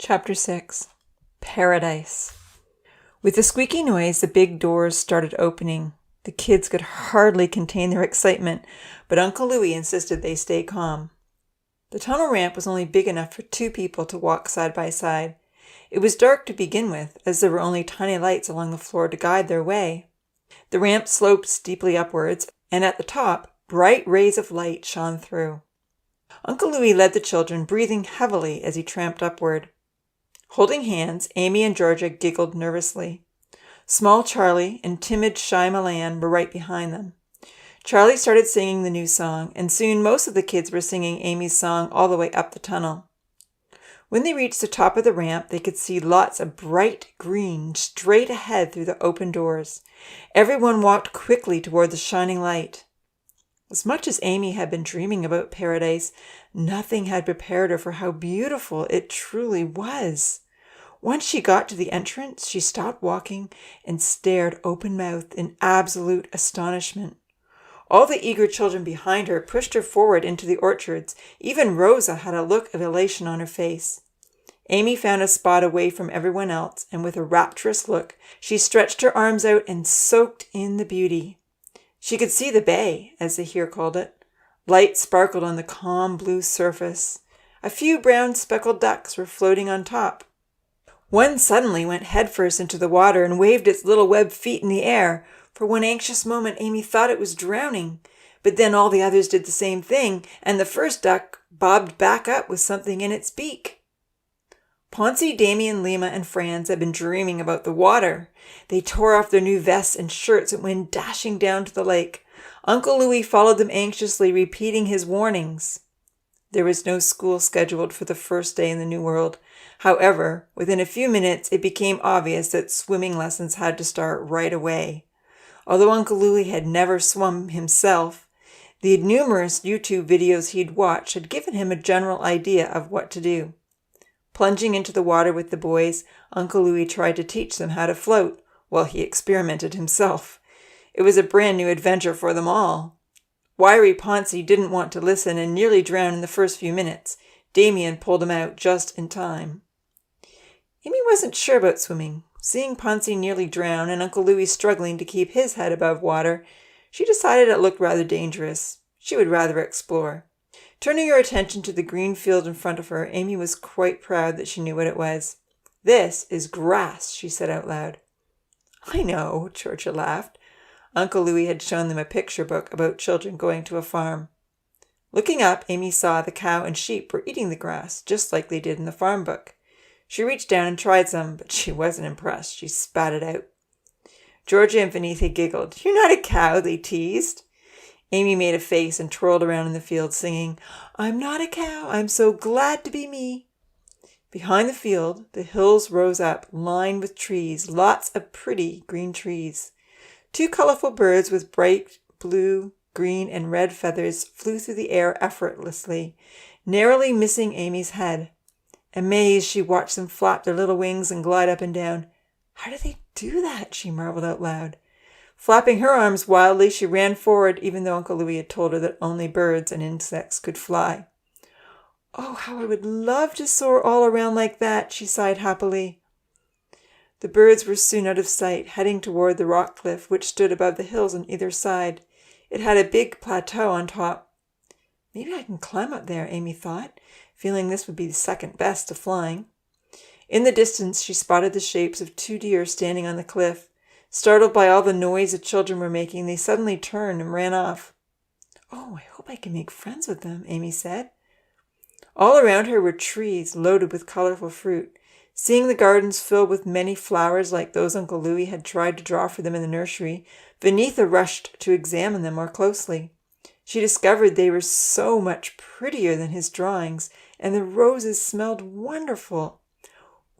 Chapter 6. Paradise. With a squeaky noise, the big doors started opening. The kids could hardly contain their excitement, but Uncle Louis insisted they stay calm. The tunnel ramp was only big enough for 2 people to walk side by side. It was dark to begin with, as there were only tiny lights along the floor to guide their way. The ramp sloped steeply upwards, and at the top, bright rays of light shone through. Uncle Louis led the children, breathing heavily as he tramped upward. Holding hands, Amy and Georgia giggled nervously. Small Charlie and timid, shy Milan were right behind them. Charlie started singing the new song, and soon most of the kids were singing Amy's song all the way up the tunnel. When they reached the top of the ramp, they could see lots of bright green straight ahead through the open doors. Everyone walked quickly toward the shining light. As much as Amy had been dreaming about paradise, nothing had prepared her for how beautiful it truly was. Once she got to the entrance, she stopped walking and stared open-mouthed in absolute astonishment. All the eager children behind her pushed her forward into the orchards. Even Rosa had a look of elation on her face. Amy found a spot away from everyone else, and with a rapturous look, she stretched her arms out and soaked in the beauty. She could see the bay, as they here called it. Light sparkled on the calm blue surface. A few brown speckled ducks were floating on top. One suddenly went headfirst into the water and waved its little webbed feet in the air. For one anxious moment, Amy thought it was drowning. But then all the others did the same thing, and the first duck bobbed back up with something in its beak. Ponce, Damien, Lima, and Franz had been dreaming about the water. They tore off their new vests and shirts and went dashing down to the lake. Uncle Louis followed them anxiously, repeating his warnings. There was no school scheduled for the first day in the New World. However, within a few minutes, it became obvious that swimming lessons had to start right away. Although Uncle Louis had never swum himself, the numerous YouTube videos he'd watched had given him a general idea of what to do. Plunging into the water with the boys, Uncle Louis tried to teach them how to float, while he experimented himself. It was a brand new adventure for them all. Wiry Ponce didn't want to listen and nearly drowned in the first few minutes. Damien pulled him out just in time. Amy wasn't sure about swimming. Seeing Ponce nearly drown and Uncle Louis struggling to keep his head above water, she decided it looked rather dangerous. She would rather explore. Turning her attention to the green field in front of her, Amy was quite proud that she knew what it was. "This is grass," she said out loud. "I know," Georgia laughed. Uncle Louis had shown them a picture book about children going to a farm. Looking up, Amy saw the cow and sheep were eating the grass, just like they did in the farm book. She reached down and tried some, but she wasn't impressed. She spat it out. Georgia and Venitha giggled. "You're not a cow," they teased. Amy made a face and twirled around in the field, singing, "I'm not a cow, I'm so glad to be me." Behind the field, the hills rose up, lined with trees, lots of pretty green trees. 2 colorful birds with bright blue, green, and red feathers flew through the air effortlessly, narrowly missing Amy's head. Amazed, she watched them flap their little wings and glide up and down. "How do they do that?" she marveled out loud. Flapping her arms wildly, she ran forward, even though Uncle Louis had told her that only birds and insects could fly. "Oh, how I would love to soar all around like that," she sighed happily. The birds were soon out of sight, heading toward the rock cliff which stood above the hills on either side. It had a big plateau on top. "Maybe I can climb up there," Amy thought, feeling this would be the second best to flying. In the distance, she spotted the shapes of 2 deer standing on the cliff. Startled by all the noise the children were making, they suddenly turned and ran off. "Oh, I hope I can make friends with them," Amy said. All around her were trees loaded with colorful fruit. Seeing the gardens filled with many flowers like those Uncle Louis had tried to draw for them in the nursery, Venitha rushed to examine them more closely. She discovered they were so much prettier than his drawings, and the roses smelled wonderful.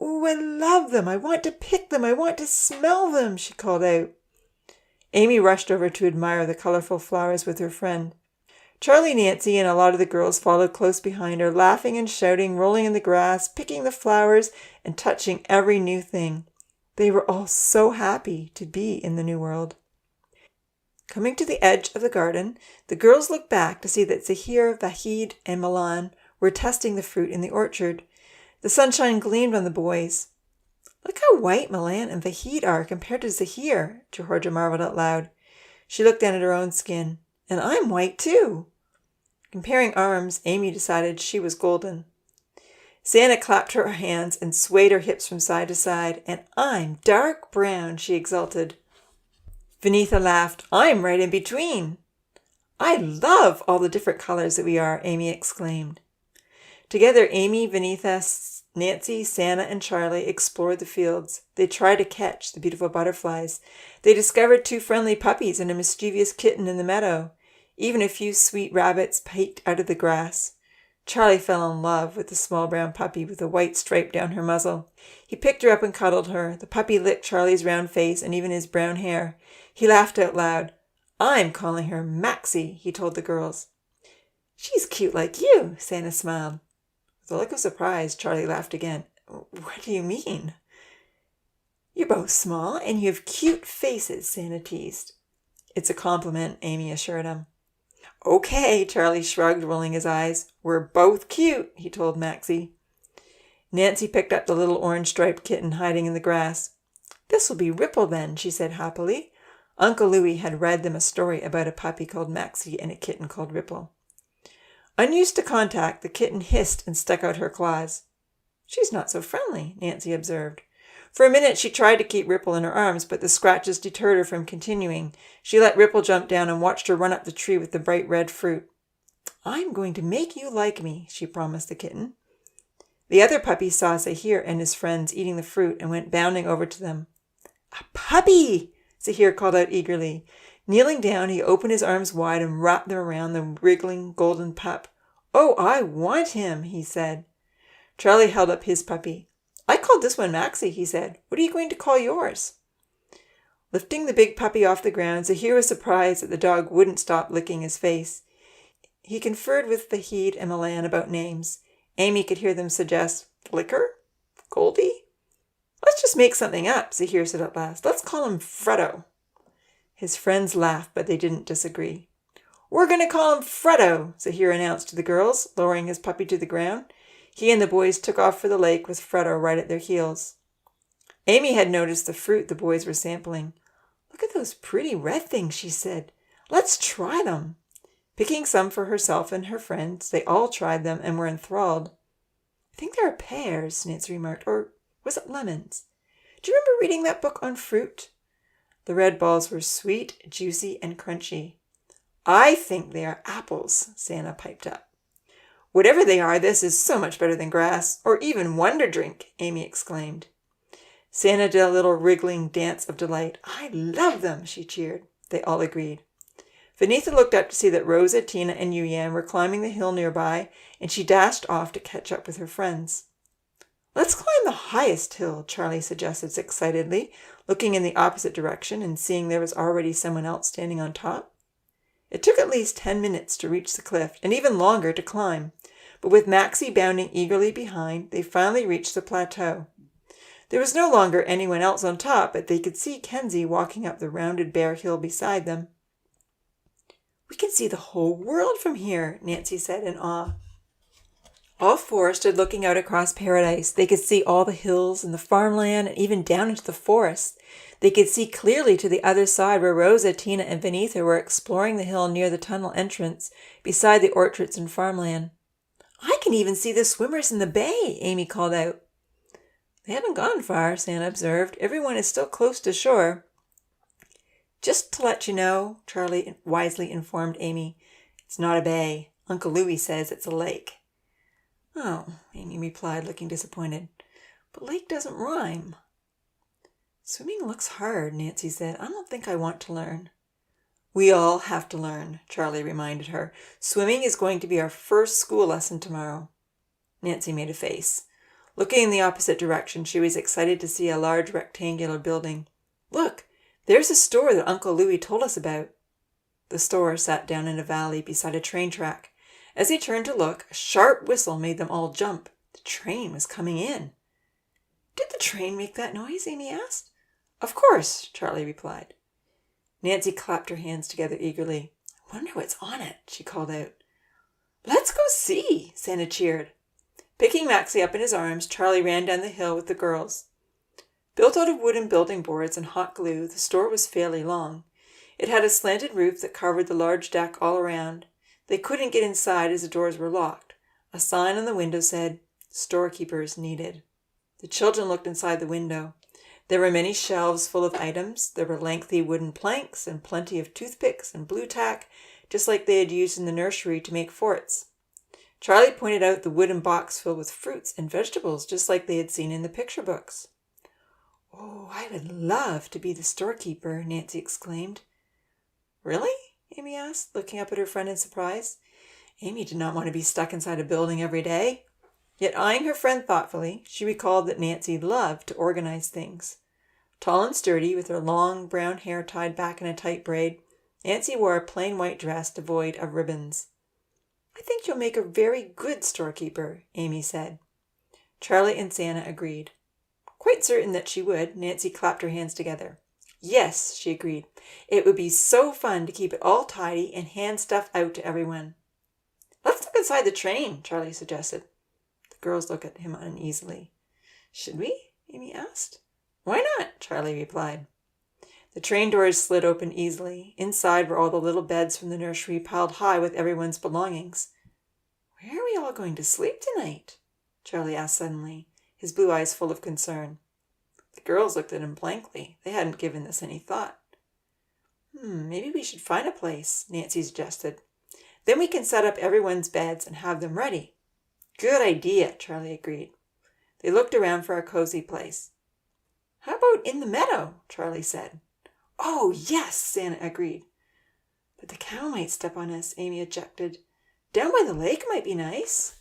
"Oh, I love them. I want to pick them. I want to smell them," she called out. Amy rushed over to admire the colorful flowers with her friend. Charlie, Nancy, and a lot of the girls followed close behind her, laughing and shouting, rolling in the grass, picking the flowers, and touching every new thing. They were all so happy to be in the New World. Coming to the edge of the garden, the girls looked back to see that Zahir, Vahid, and Milan were testing the fruit in the orchard. The sunshine gleamed on the boys. "Look how white Milan and Vahid are compared to Zahir," Georgia marveled out loud. She looked down at her own skin. "And I'm white too." Comparing arms, Amy decided she was golden. Santa clapped her hands and swayed her hips from side to side. "And I'm dark brown," she exulted. Vinitha laughed. "I'm right in between." "I love all the different colors that we are," Amy exclaimed. Together, Amy, Vinitha, Nancy, Santa, and Charlie explored the fields. They tried to catch the beautiful butterflies. They discovered 2 friendly puppies and a mischievous kitten in the meadow. Even a few sweet rabbits peeked out of the grass. Charlie fell in love with the small brown puppy with a white stripe down her muzzle. He picked her up and cuddled her. The puppy licked Charlie's round face and even his brown hair. He laughed out loud. "I'm calling her Maxie," he told the girls. "She's cute like you," Santa smiled. With a look of surprise, Charlie laughed again. "What do you mean?" "You're both small and you have cute faces," Santa teased. "It's a compliment," Amy assured him. "Okay," Charlie shrugged, rolling his eyes. "We're both cute," he told Maxie. Nancy picked up the little orange-striped kitten hiding in the grass. "This will be Ripple then," she said happily. Uncle Louis had read them a story about a puppy called Maxie and a kitten called Ripple. Unused to contact, the kitten hissed and stuck out her claws. "She's not so friendly," Nancy observed. For a minute she tried to keep Ripple in her arms, but the scratches deterred her from continuing. She let Ripple jump down and watched her run up the tree with the bright red fruit. "I'm going to make you like me," she promised the kitten. The other puppy saw Zahir and his friends eating the fruit and went bounding over to them. "A puppy!" Zahir called out eagerly. Kneeling down, he opened his arms wide and wrapped them around the wriggling golden pup. "Oh, I want him," he said. Charlie held up his puppy. "I called this one Maxie," he said. "What are you going to call yours?" Lifting the big puppy off the ground, Zahir was surprised that the dog wouldn't stop licking his face. He conferred with Vahid and Milan about names. Amy could hear them suggest, "Flicker? Goldie?" "Let's just make something up," Zahir said at last. "Let's call him Freddo." His friends laughed, but they didn't disagree. "We're going to call him Freddo," Zahir announced to the girls, lowering his puppy to the ground. He and the boys took off for the lake with Freddo right at their heels. Amy had noticed the fruit the boys were sampling. "Look at those pretty red things," she said. "Let's try them." Picking some for herself and her friends, they all tried them and were enthralled. "I think there are pears," Nancy remarked, "or was it lemons? Do you remember reading that book on fruit?" The red balls were sweet, juicy, and crunchy. "I think they are apples," Santa piped up. "Whatever they are, this is so much better than grass, or even Wonder Drink," Amy exclaimed. Santa did a little wriggling dance of delight. "I love them," she cheered. They all agreed. Vinitha looked up to see that Rosa, Tina, and Yuyan were climbing the hill nearby, and she dashed off to catch up with her friends. "Let's climb the highest hill," Charlie suggested excitedly, looking in the opposite direction and seeing there was already someone else standing on top. It took at least 10 minutes to reach the cliff, and even longer to climb, but with Maxie bounding eagerly behind, they finally reached the plateau. There was no longer anyone else on top, but they could see Kenzie walking up the rounded bare hill beside them. "We can see the whole world from here," Nancy said in awe. All 4 stood looking out across paradise. They could see all the hills and the farmland and even down into the forest. They could see clearly to the other side where Rosa, Tina, and Vinitha were exploring the hill near the tunnel entrance, beside the orchards and farmland. "I can even see the swimmers in the bay," Amy called out. "They haven't gone far," Santa observed. "Everyone is still close to shore." "Just to let you know," Charlie wisely informed Amy, "it's not a bay. Uncle Louis says it's a lake." "Oh," Amy replied, looking disappointed. "But lake doesn't rhyme." "Swimming looks hard," Nancy said. "I don't think I want to learn." "We all have to learn," Charlie reminded her. "Swimming is going to be our first school lesson tomorrow." Nancy made a face. Looking in the opposite direction, she was excited to see a large rectangular building. "Look, there's a store that Uncle Louis told us about." The store sat down in a valley beside a train track. As they turned to look, a sharp whistle made them all jump. The train was coming in. "Did the train make that noise?" Amy asked. "Of course," Charlie replied. Nancy clapped her hands together eagerly. "I wonder what's on it," she called out. "Let's go see," Santa cheered. Picking Maxie up in his arms, Charlie ran down the hill with the girls. Built out of wooden building boards and hot glue, the store was fairly long. It had a slanted roof that covered the large deck all around. They couldn't get inside as the doors were locked. A sign on the window said, "Storekeepers needed." The children looked inside the window. There were many shelves full of items. There were lengthy wooden planks and plenty of toothpicks and blue tack, just like they had used in the nursery to make forts. Charlie pointed out the wooden box filled with fruits and vegetables, just like they had seen in the picture books. "Oh, I would love to be the storekeeper," Nancy exclaimed. "Really?" Amy asked, looking up at her friend in surprise. Amy did not want to be stuck inside a building every day. Yet eyeing her friend thoughtfully, she recalled that Nancy loved to organize things. Tall and sturdy, with her long brown hair tied back in a tight braid, Nancy wore a plain white dress devoid of ribbons. "I think you'll make a very good storekeeper," Amy said. Charlie and Santa agreed. Quite certain that she would, Nancy clapped her hands together. "Yes," she agreed. "It would be so fun to keep it all tidy and hand stuff out to everyone." "Let's look inside the train," Charlie suggested. The girls looked at him uneasily. "Should we?" Amy asked. "Why not?" Charlie replied. The train doors slid open easily. Inside were all the little beds from the nursery piled high with everyone's belongings. "Where are we all going to sleep tonight?" Charlie asked suddenly, his blue eyes full of concern. The girls looked at him blankly. They hadn't given this any thought. "Maybe we should find a place," Nancy suggested. "Then we can set up everyone's beds and have them ready." "Good idea," Charlie agreed. They looked around for a cozy place. "How about in the meadow?" Charlie said. "Oh, yes," Santa agreed. "But the cow might step on us," Amy objected. "Down by the lake might be nice."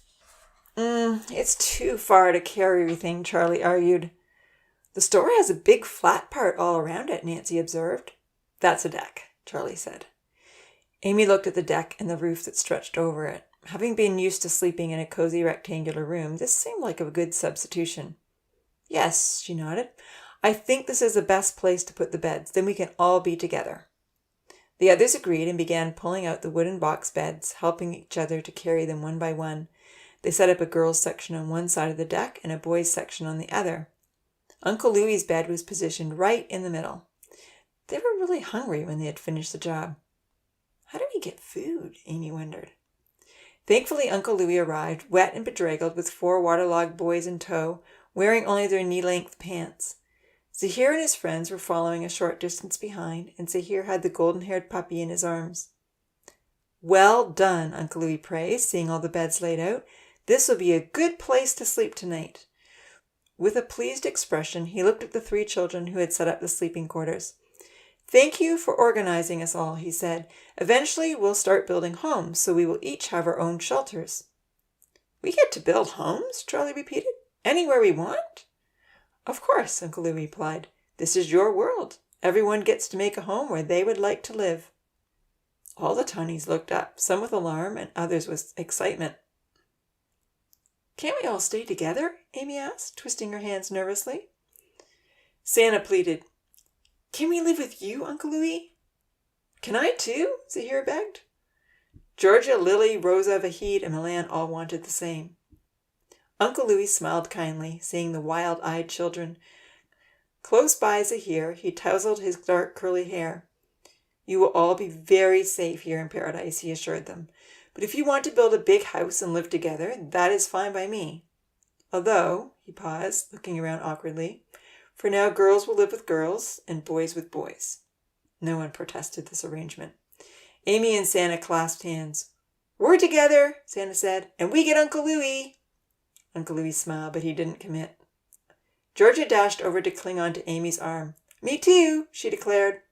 It's too far to carry everything," Charlie argued. "The store has a big flat part all around it," Nancy observed. "That's a deck," Charlie said. Amy looked at the deck and the roof that stretched over it. Having been used to sleeping in a cozy rectangular room, this seemed like a good substitution. "Yes," she nodded. "I think this is the best place to put the beds. Then we can all be together." The others agreed and began pulling out the wooden box beds, helping each other to carry them one by one. They set up a girls' section on one side of the deck and a boys' section on the other. Uncle Louie's bed was positioned right in the middle. They were really hungry when they had finished the job. "How do we get food?" Amy wondered. Thankfully, Uncle Louie arrived, wet and bedraggled, with 4 waterlogged boys in tow, wearing only their knee-length pants. Zahir and his friends were following a short distance behind, and Zahir had the golden-haired puppy in his arms. "Well done," Uncle Louie praised, seeing all the beds laid out. "This will be a good place to sleep tonight." With a pleased expression, he looked at the 3 children who had set up the sleeping quarters. "Thank you for organizing us all," he said. "Eventually, we'll start building homes, so we will each have our own shelters." "We get to build homes?" Charlie repeated. "Anywhere we want?" "Of course," Uncle Louie replied. "This is your world. Everyone gets to make a home where they would like to live." All the Tonies looked up, some with alarm and others with excitement. "Can't we all stay together?" Amy asked, twisting her hands nervously. Santa pleaded. "Can we live with you, Uncle Louie?" "Can I too?" Zahir begged. Georgia, Lily, Rosa, Vahid, and Milan all wanted the same. Uncle Louie smiled kindly, seeing the wild-eyed children. Close by Zahir, he tousled his dark curly hair. "You will all be very safe here in paradise," he assured them. "But if you want to build a big house and live together, that is fine by me. Although," he paused, looking around awkwardly, "for now girls will live with girls and boys with boys." No one protested this arrangement. Amy and Santa clasped hands. "We're together," Santa said, "and we get Uncle Louie." Uncle Louie smiled, but he didn't commit. Georgia dashed over to cling on to Amy's arm. "Me too," she declared.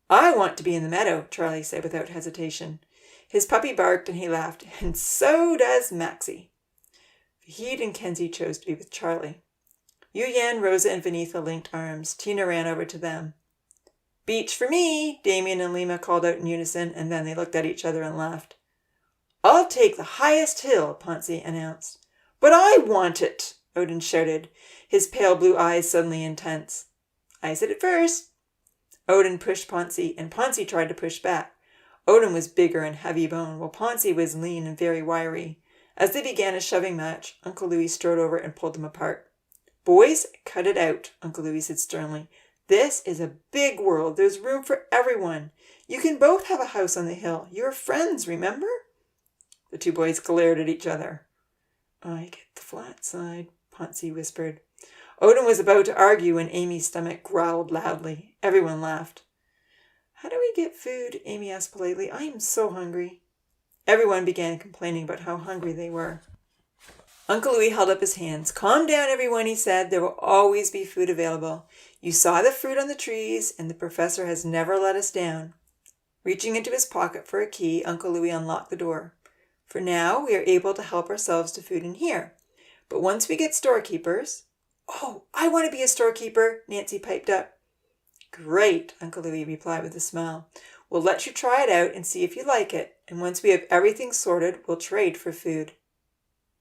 "I want to be in the meadow," Charlie said without hesitation. His puppy barked and he laughed. "And so does Maxie." Vahid and Kenzie chose to be with Charlie. Yuyan, Rosa, and Vanitha linked arms. Tina ran over to them. "Beach for me," Damien and Lima called out in unison, and then they looked at each other and laughed. "I'll take the highest hill," Ponzi announced. "But I want it," Odin shouted, his pale blue eyes suddenly intense. "I said it first." Odin pushed Ponzi, and Ponzi tried to push back. Odin was bigger and heavy-boned, while Ponzi was lean and very wiry. As they began a shoving match, Uncle Louis strode over and pulled them apart. "Boys, cut it out," Uncle Louis said sternly. "This is a big world. There's room for everyone. You can both have a house on the hill. You're friends, remember?" The two boys glared at each other. "I get the flat side," Ponzi whispered. Odin was about to argue when Amy's stomach growled loudly. Everyone laughed. "How do we get food?" Amy asked politely. "I am so hungry." Everyone began complaining about how hungry they were. Uncle Louis held up his hands. "Calm down, everyone," he said. "There will always be food available. You saw the fruit on the trees, and the professor has never let us down." Reaching into his pocket for a key, Uncle Louis unlocked the door. "For now, we are able to help ourselves to food in here. But once we get storekeepers—" "Oh, I want to be a storekeeper," Nancy piped up. "Great," Uncle Louis replied with a smile. "We'll let you try it out and see if you like it. And once we have everything sorted, we'll trade for food."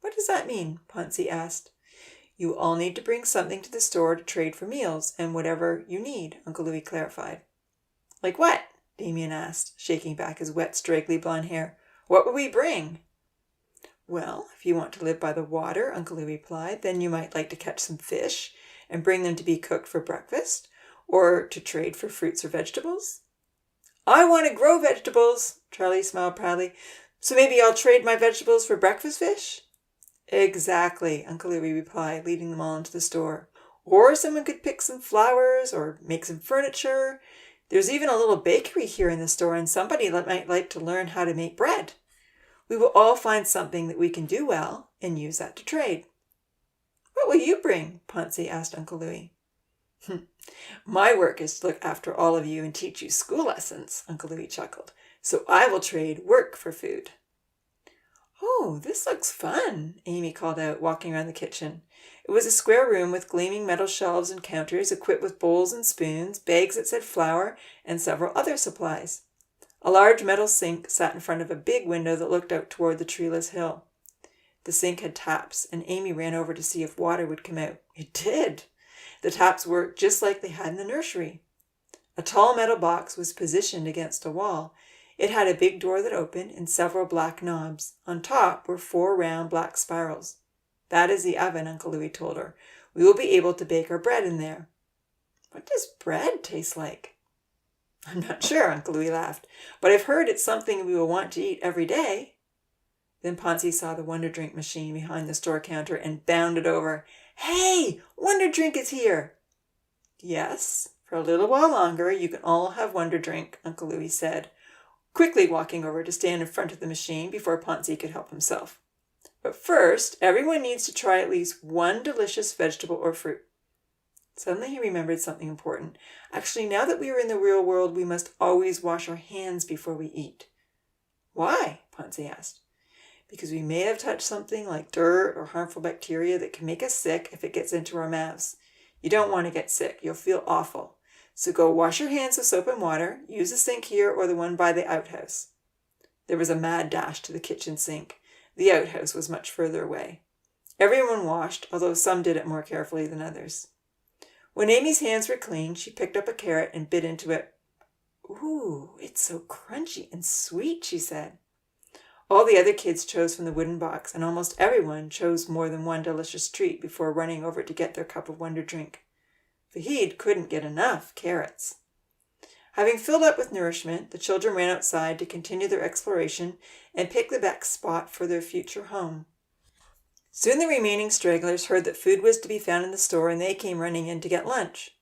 "What does that mean?" Ponzi asked. "You will all need to bring something to the store to trade for meals and whatever you need," Uncle Louis clarified. "Like what?" Damien asked, shaking back his wet, straggly blonde hair. "What would we bring?" "Well, if you want to live by the water," Uncle Louis replied, "then you might like to catch some fish and bring them to be cooked for breakfast, or to trade for fruits or vegetables." "I want to grow vegetables," Charlie smiled proudly. "So maybe I'll trade my vegetables for breakfast fish?" "Exactly," Uncle Louis replied, leading them all into the store. "Or someone could pick some flowers or make some furniture. There's even a little bakery here in the store, and somebody might like to learn how to make bread. We will all find something that we can do well and use that to trade." "What will you bring?" Ponzi asked Uncle Louis. "My work is to look after all of you and teach you school lessons," Uncle Louis chuckled. "So I will trade work for food." "Oh, this looks fun," Amy called out, walking around the kitchen. It was a square room with gleaming metal shelves and counters equipped with bowls and spoons, bags that said flour, and several other supplies. A large metal sink sat in front of a big window that looked out toward the treeless hill. The sink had taps, and Amy ran over to see if water would come out. It did. The taps worked just like they had in the nursery. A tall metal box was positioned against a wall. It had a big door that opened and several black knobs. On top were 4 round black spirals. "That is the oven," Uncle Louis told her. "We will be able to bake our bread in there." "What does bread taste like?" "I'm not sure," Uncle Louis laughed. "But I've heard it's something we will want to eat every day." Then Ponzi saw the Wonder Drink machine behind the store counter and bounded over. "Hey, Wonder Drink is here!" "Yes, for a little while longer you can all have Wonder Drink," Uncle Louis said, quickly walking over to stand in front of the machine before Ponzi could help himself. "But first, everyone needs to try at least one delicious vegetable or fruit." Suddenly he remembered something important. "Actually, now that we are in the real world, we must always wash our hands before we eat." "Why?" Ponzi asked. "Because we may have touched something like dirt or harmful bacteria that can make us sick if it gets into our mouths. You don't want to get sick. You'll feel awful. So go wash your hands with soap and water. Use the sink here or the one by the outhouse." There was a mad dash to the kitchen sink. The outhouse was much further away. Everyone washed, although some did it more carefully than others. When Amy's hands were clean, she picked up a carrot and bit into it. "Ooh, it's so crunchy and sweet," she said. All the other kids chose from the wooden box, and almost everyone chose more than one delicious treat before running over to get their cup of Wonder Drink. Fahid couldn't get enough carrots. Having filled up with nourishment, the children ran outside to continue their exploration and pick the best spot for their future home. Soon the remaining stragglers heard that food was to be found in the store, and they came running in to get lunch.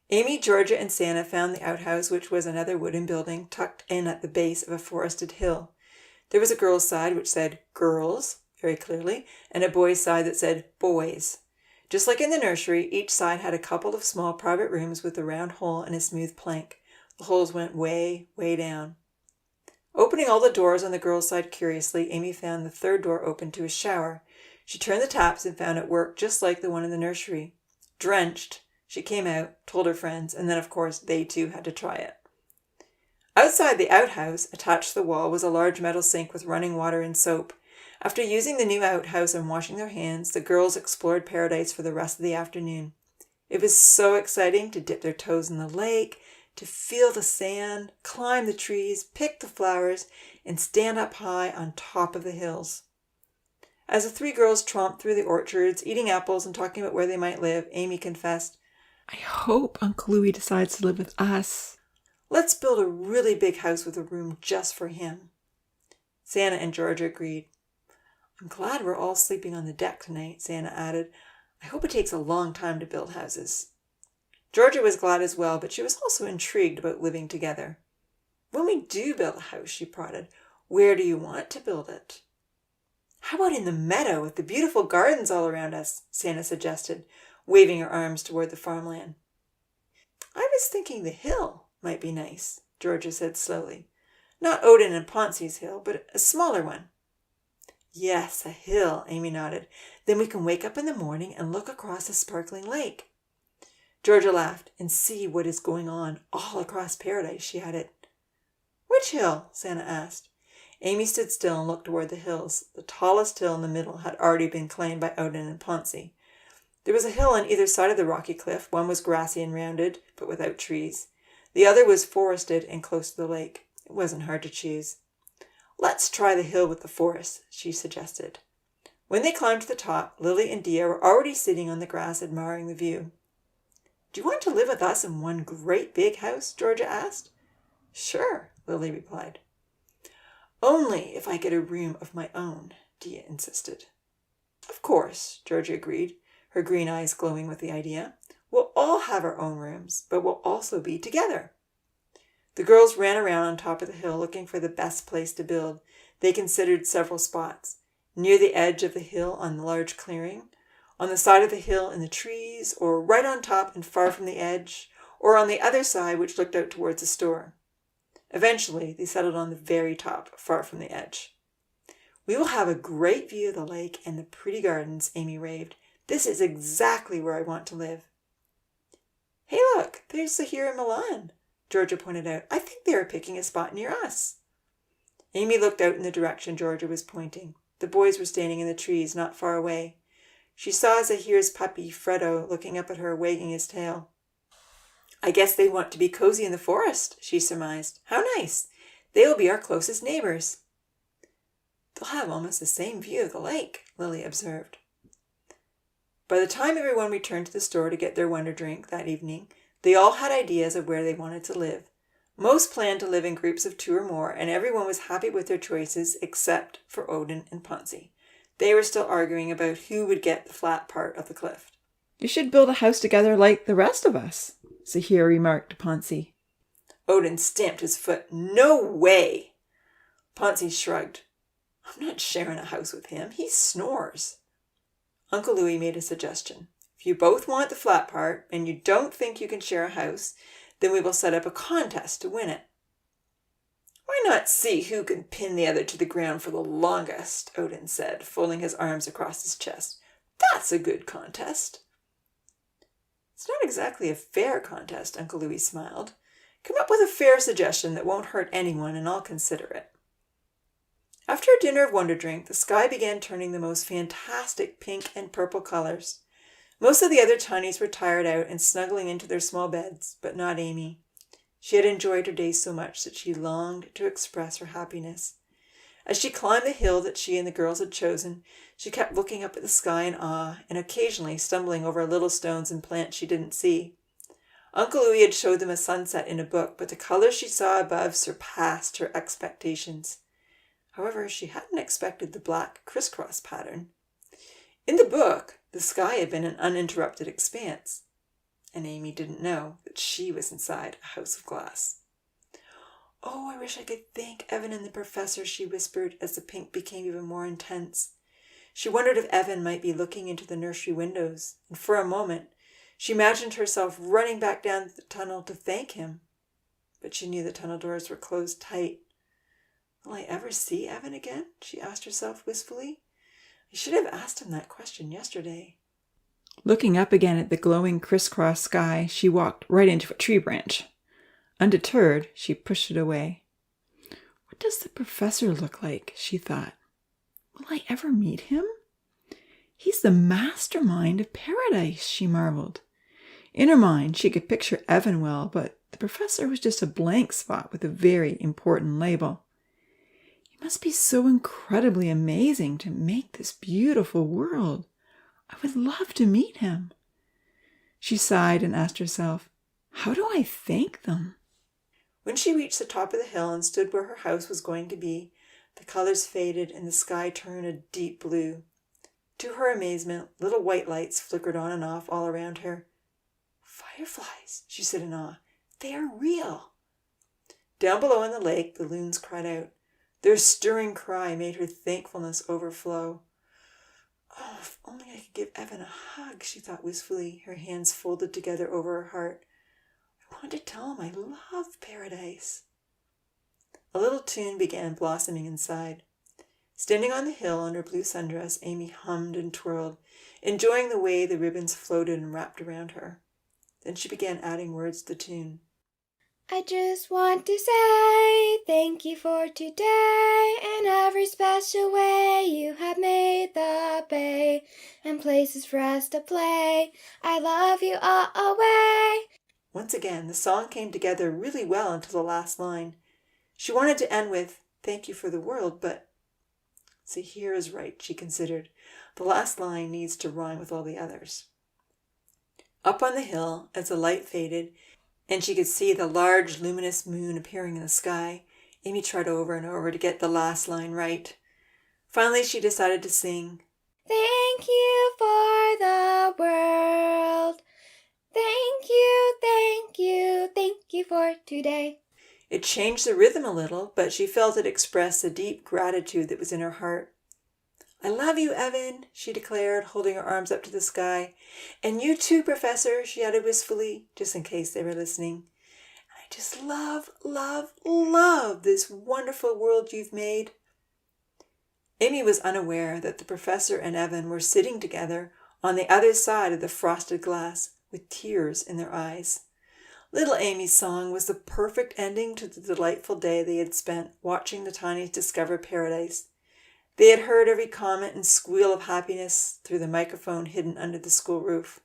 Amy, Georgia, and Santa found the outhouse, which was another wooden building tucked in at the base of a forested hill. There was a girls' side which said "girls" very clearly, and a boys' side that said "boys." Just like in the nursery, each side had a couple of small private rooms with a round hole and a smooth plank. The holes went way, way down. Opening all the doors on the girls' side curiously, Amy found the third door open to a shower. She turned the taps and found it worked just like the one in the nursery. Drenched, she came out, told her friends, and then, of course, they too had to try it. Outside the outhouse, attached to the wall, was a large metal sink with running water and soap. After using the new outhouse and washing their hands, the girls explored paradise for the rest of the afternoon. It was so exciting to dip their toes in the lake, to feel the sand, climb the trees, pick the flowers, and stand up high on top of the hills. As the three girls tromped through the orchards, eating apples and talking about where they might live, Amy confessed, I hope Uncle Louis decides to live with us. Let's build a really big house with a room just for him. Xana and Georgia agreed. I'm glad we're all sleeping on the deck tonight, Xana added. I hope it takes a long time to build houses. Georgia was glad as well, but she was also intrigued about living together. When we do build a house, she prodded, where do you want to build it? How about in the meadow with the beautiful gardens all around us, Xana suggested, waving her arms toward the farmland. I was thinking the hill might be nice, Georgia said slowly. Not Odin and Ponce's hill, but a smaller one. Yes, a hill, Amy nodded. Then we can wake up in the morning and look across a sparkling lake. Georgia laughed. And see what is going on all across paradise, she added. Which hill? Xana asked. Amy stood still and looked toward the hills. The tallest hill in the middle had already been claimed by Odin and Ponce. There was a hill on either side of the rocky cliff. One was grassy and rounded, but without trees. The other was forested and close to the lake. It wasn't hard to choose. Let's try the hill with the forest, she suggested. When they climbed to the top, Lily and Dia were already sitting on the grass admiring the view. Do you want to live with us in one great big house? Georgia asked. Sure, Lily replied. Only if I get a room of my own, Dia insisted. Of course, Georgia agreed, her green eyes glowing with the idea. We'll all have our own rooms, but we'll also be together. The girls ran around on top of the hill looking for the best place to build. They considered several spots. Near the edge of the hill on the large clearing, on the side of the hill in the trees, or right on top and far from the edge, or on the other side which looked out towards the store. Eventually, they settled on the very top, far from the edge. We will have a great view of the lake and the pretty gardens, Amy raved. This is exactly where I want to live. Hey, look, there's Zahir and Milan, Georgia pointed out. I think they are picking a spot near us. Amy looked out in the direction Georgia was pointing. The boys were standing in the trees not far away. She saw Zahir's puppy, Fredo, looking up at her, wagging his tail. I guess they want to be cozy in the forest, she surmised. How nice. They will be our closest neighbors. They'll have almost the same view of the lake, Lily observed. By the time everyone returned to the store to get their wonder drink that evening, they all had ideas of where they wanted to live. Most planned to live in groups of 2 or more, and everyone was happy with their choices except for Odin and Ponce. They were still arguing about who would get the flat part of the cliff. You should build a house together like the rest of us, Zahir remarked to Ponce. Odin stamped his foot. No way! Ponce shrugged. I'm not sharing a house with him. He snores. Uncle Louis made a suggestion. If you both want the flat part and you don't think you can share a house, then we will set up a contest to win it. Why not see who can pin the other to the ground for the longest, Odin said, folding his arms across his chest. That's a good contest. It's not exactly a fair contest, Uncle Louis smiled. Come up with a fair suggestion that won't hurt anyone and I'll consider it. After a dinner of wonder drink, the sky began turning the most fantastic pink and purple colors. Most of the other tinies were tired out and snuggling into their small beds, but not Amy. She had enjoyed her day so much that she longed to express her happiness. As she climbed the hill that she and the girls had chosen, she kept looking up at the sky in awe and occasionally stumbling over little stones and plants she didn't see. Uncle Louis had showed them a sunset in a book, but the colors she saw above surpassed her expectations. However, she hadn't expected the black crisscross pattern. In the book, the sky had been an uninterrupted expanse, and Amy didn't know that she was inside a house of glass. Oh, I wish I could thank Evan and the professor, she whispered as the pink became even more intense. She wondered if Evan might be looking into the nursery windows, and for a moment she imagined herself running back down the tunnel to thank him. But she knew the tunnel doors were closed tight. Will I ever see Evan again? She asked herself wistfully. I should have asked him that question yesterday. Looking up again at the glowing crisscross sky, she walked right into a tree branch. Undeterred, she pushed it away. What does the professor look like? She thought. Will I ever meet him? He's the mastermind of paradise, she marveled. In her mind, she could picture Evan well, but the professor was just a blank spot with a very important label. He must be so incredibly amazing to make this beautiful world. I would love to meet him. She sighed and asked herself, how do I thank them? When she reached the top of the hill and stood where her house was going to be, the colors faded and the sky turned a deep blue. To her amazement, little white lights flickered on and off all around her. Fireflies, she said in awe. They are real. Down below in the lake, the loons cried out. Their stirring cry made her thankfulness overflow. Oh, if only I could give Evan a hug, she thought wistfully, her hands folded together over her heart. I want to tell him I love paradise. A little tune began blossoming inside. Standing on the hill under blue sundress, Amy hummed and twirled, enjoying the way the ribbons floated and wrapped around her. Then she began adding words to the tune. I just want to say thank you for today and every special way you have made the bay and places for us to play. I love you all away. Once again, the song came together really well until the last line. She wanted to end with, thank you for the world, but Zahir is right, she considered. The last line needs to rhyme with all the others. Up on the hill, as the light faded, and she could see the large luminous moon appearing in the sky, Amy tried over and over to get the last line right. Finally, she decided to sing, Thank you for the world. Thank you, thank you, thank you for today. It changed the rhythm a little, but she felt it expressed the deep gratitude that was in her heart. I love you, Evan, she declared, holding her arms up to the sky. And you too, Professor, she added wistfully, just in case they were listening. I just love, love, love this wonderful world you've made. Amy was unaware that the professor and Evan were sitting together on the other side of the frosted glass with tears in their eyes. Little Amy's song was the perfect ending to the delightful day they had spent watching the Tinies discover paradise. They had heard every comment and squeal of happiness through the microphone hidden under the school roof.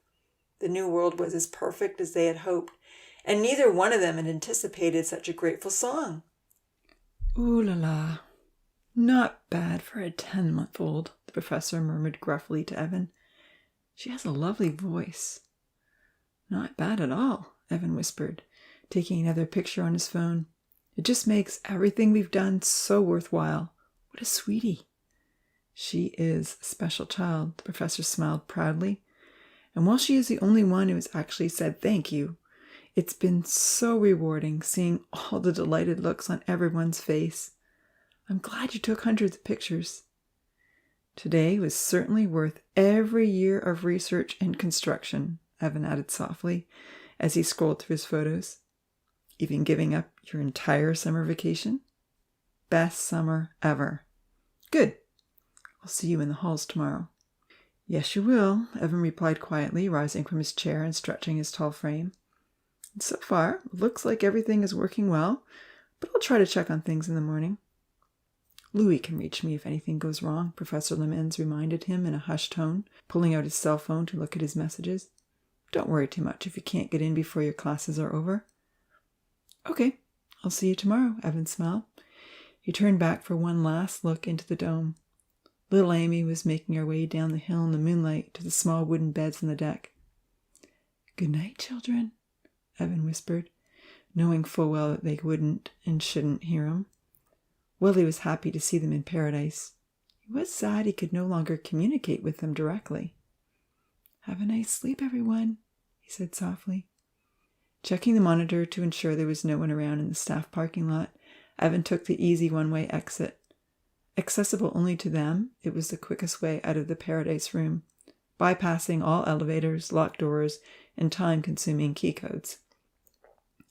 The new world was as perfect as they had hoped, and neither one of them had anticipated such a grateful song. Ooh la la. Not bad for a 10-month-old, the professor murmured gruffly to Evan. She has a lovely voice. Not bad at all, Evan whispered, taking another picture on his phone. It just makes everything we've done so worthwhile. What a sweetie. She is a special child, the professor smiled proudly. And while she is the only one who has actually said thank you, it's been so rewarding seeing all the delighted looks on everyone's face. I'm glad you took hundreds of pictures. Today was certainly worth every year of research and construction, Evan added softly as he scrolled through his photos. Even giving up your entire summer vacation? Best summer ever. Good. I'll see you in the halls tomorrow. Yes, you will, Evan replied quietly, rising from his chair and stretching his tall frame. So far, it looks like everything is working well, but I'll try to check on things in the morning. Louis can reach me if anything goes wrong, Professor Lemans reminded him in a hushed tone, pulling out his cell phone to look at his messages. Don't worry too much if you can't get in before your classes are over. Okay, I'll see you tomorrow, Evan smiled. He turned back for one last look into the dome. Little Amy was making her way down the hill in the moonlight to the small wooden beds on the deck. Good night, children, Evan whispered, knowing full well that they wouldn't and shouldn't hear him. Willie was happy to see them in paradise. He was sad he could no longer communicate with them directly. Have a nice sleep, everyone, he said softly. Checking the monitor to ensure there was no one around in the staff parking lot, Evan took the easy one-way exit. Accessible only to them, it was the quickest way out of the paradise room, bypassing all elevators, locked doors, and time-consuming key codes.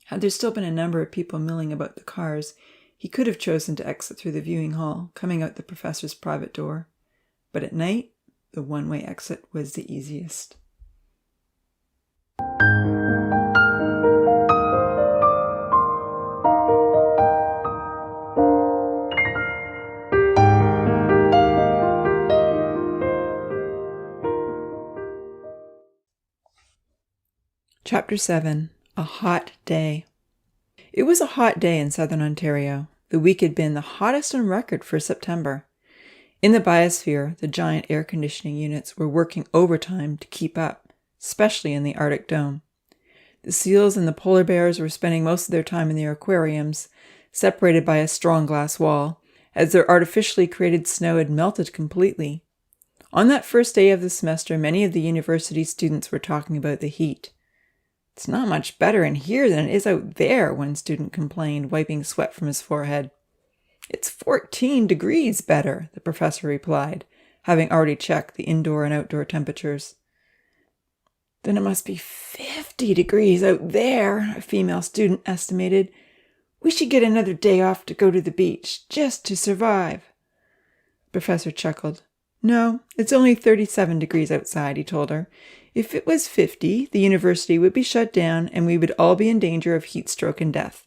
Had there still been a number of people milling about the cars, he could have chosen to exit through the viewing hall, coming out the professor's private door. But at night, the one-way exit was the easiest. Chapter 7. A Hot Day. It was a hot day in southern Ontario. The week had been the hottest on record for September. In the biosphere, the giant air conditioning units were working overtime to keep up, especially in the Arctic Dome. The seals and the polar bears were spending most of their time in their aquariums, separated by a strong glass wall, as their artificially created snow had melted completely. On that first day of the semester, many of the university students were talking about the heat. "It's not much better in here than it is out there," one student complained, wiping sweat from his forehead. "It's 14 degrees better," the professor replied, having already checked the indoor and outdoor temperatures. "Then it must be 50 degrees out there," a female student estimated. "We should get another day off to go to the beach, just to survive." The professor chuckled. "No, it's only 37 degrees outside," he told her. "If it was 50, the university would be shut down and we would all be in danger of heat stroke and death."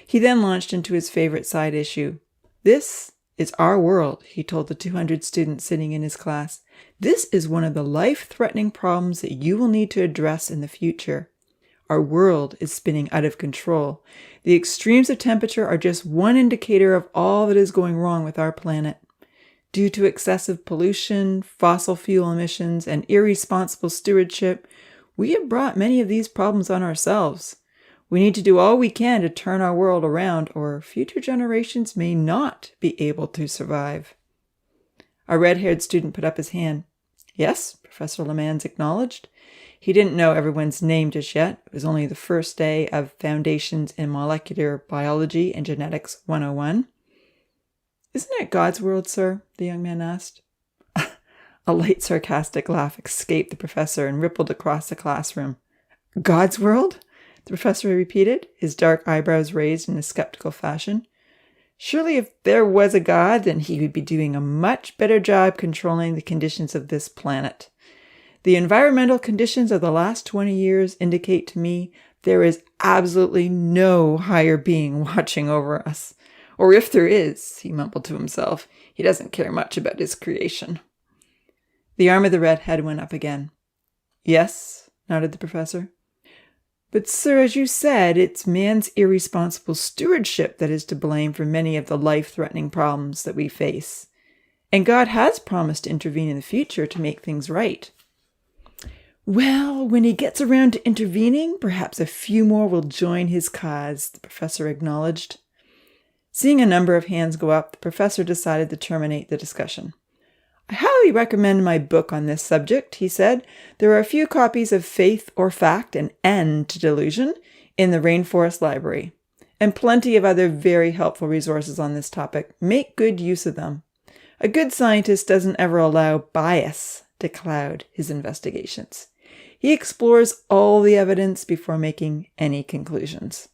He then launched into his favorite side issue. "This is our world," he told the 200 students sitting in his class. "This is one of the life-threatening problems that you will need to address in the future. Our world is spinning out of control. The extremes of temperature are just one indicator of all that is going wrong with our planet. Due to excessive pollution, fossil fuel emissions, and irresponsible stewardship, we have brought many of these problems on ourselves. We need to do all we can to turn our world around, or future generations may not be able to survive." A red-haired student put up his hand. "Yes," Professor Lemans acknowledged. He didn't know everyone's name just yet. It was only the first day of Foundations in Molecular Biology and Genetics 101. "Isn't it God's world, sir?" the young man asked. A light sarcastic laugh escaped the professor and rippled across the classroom. "God's world?" the professor repeated, his dark eyebrows raised in a skeptical fashion. "Surely if there was a God, then he would be doing a much better job controlling the conditions of this planet. The environmental conditions of the last 20 years indicate to me there is absolutely no higher being watching over us. Or if there is," he mumbled to himself, "he doesn't care much about his creation." The arm of the redhead went up again. "Yes," nodded the professor. "But, sir, as you said, it's man's irresponsible stewardship that is to blame for many of the life-threatening problems that we face. And God has promised to intervene in the future to make things right." "Well, when he gets around to intervening, perhaps a few more will join his cause," the professor acknowledged. Seeing a number of hands go up, the professor decided to terminate the discussion. "I highly recommend my book on this subject," he said. "There are a few copies of Faith or Fact, An End to Delusion in the Rainforest Library, and plenty of other very helpful resources on this topic. Make good use of them. A good scientist doesn't ever allow bias to cloud his investigations. He explores all the evidence before making any conclusions."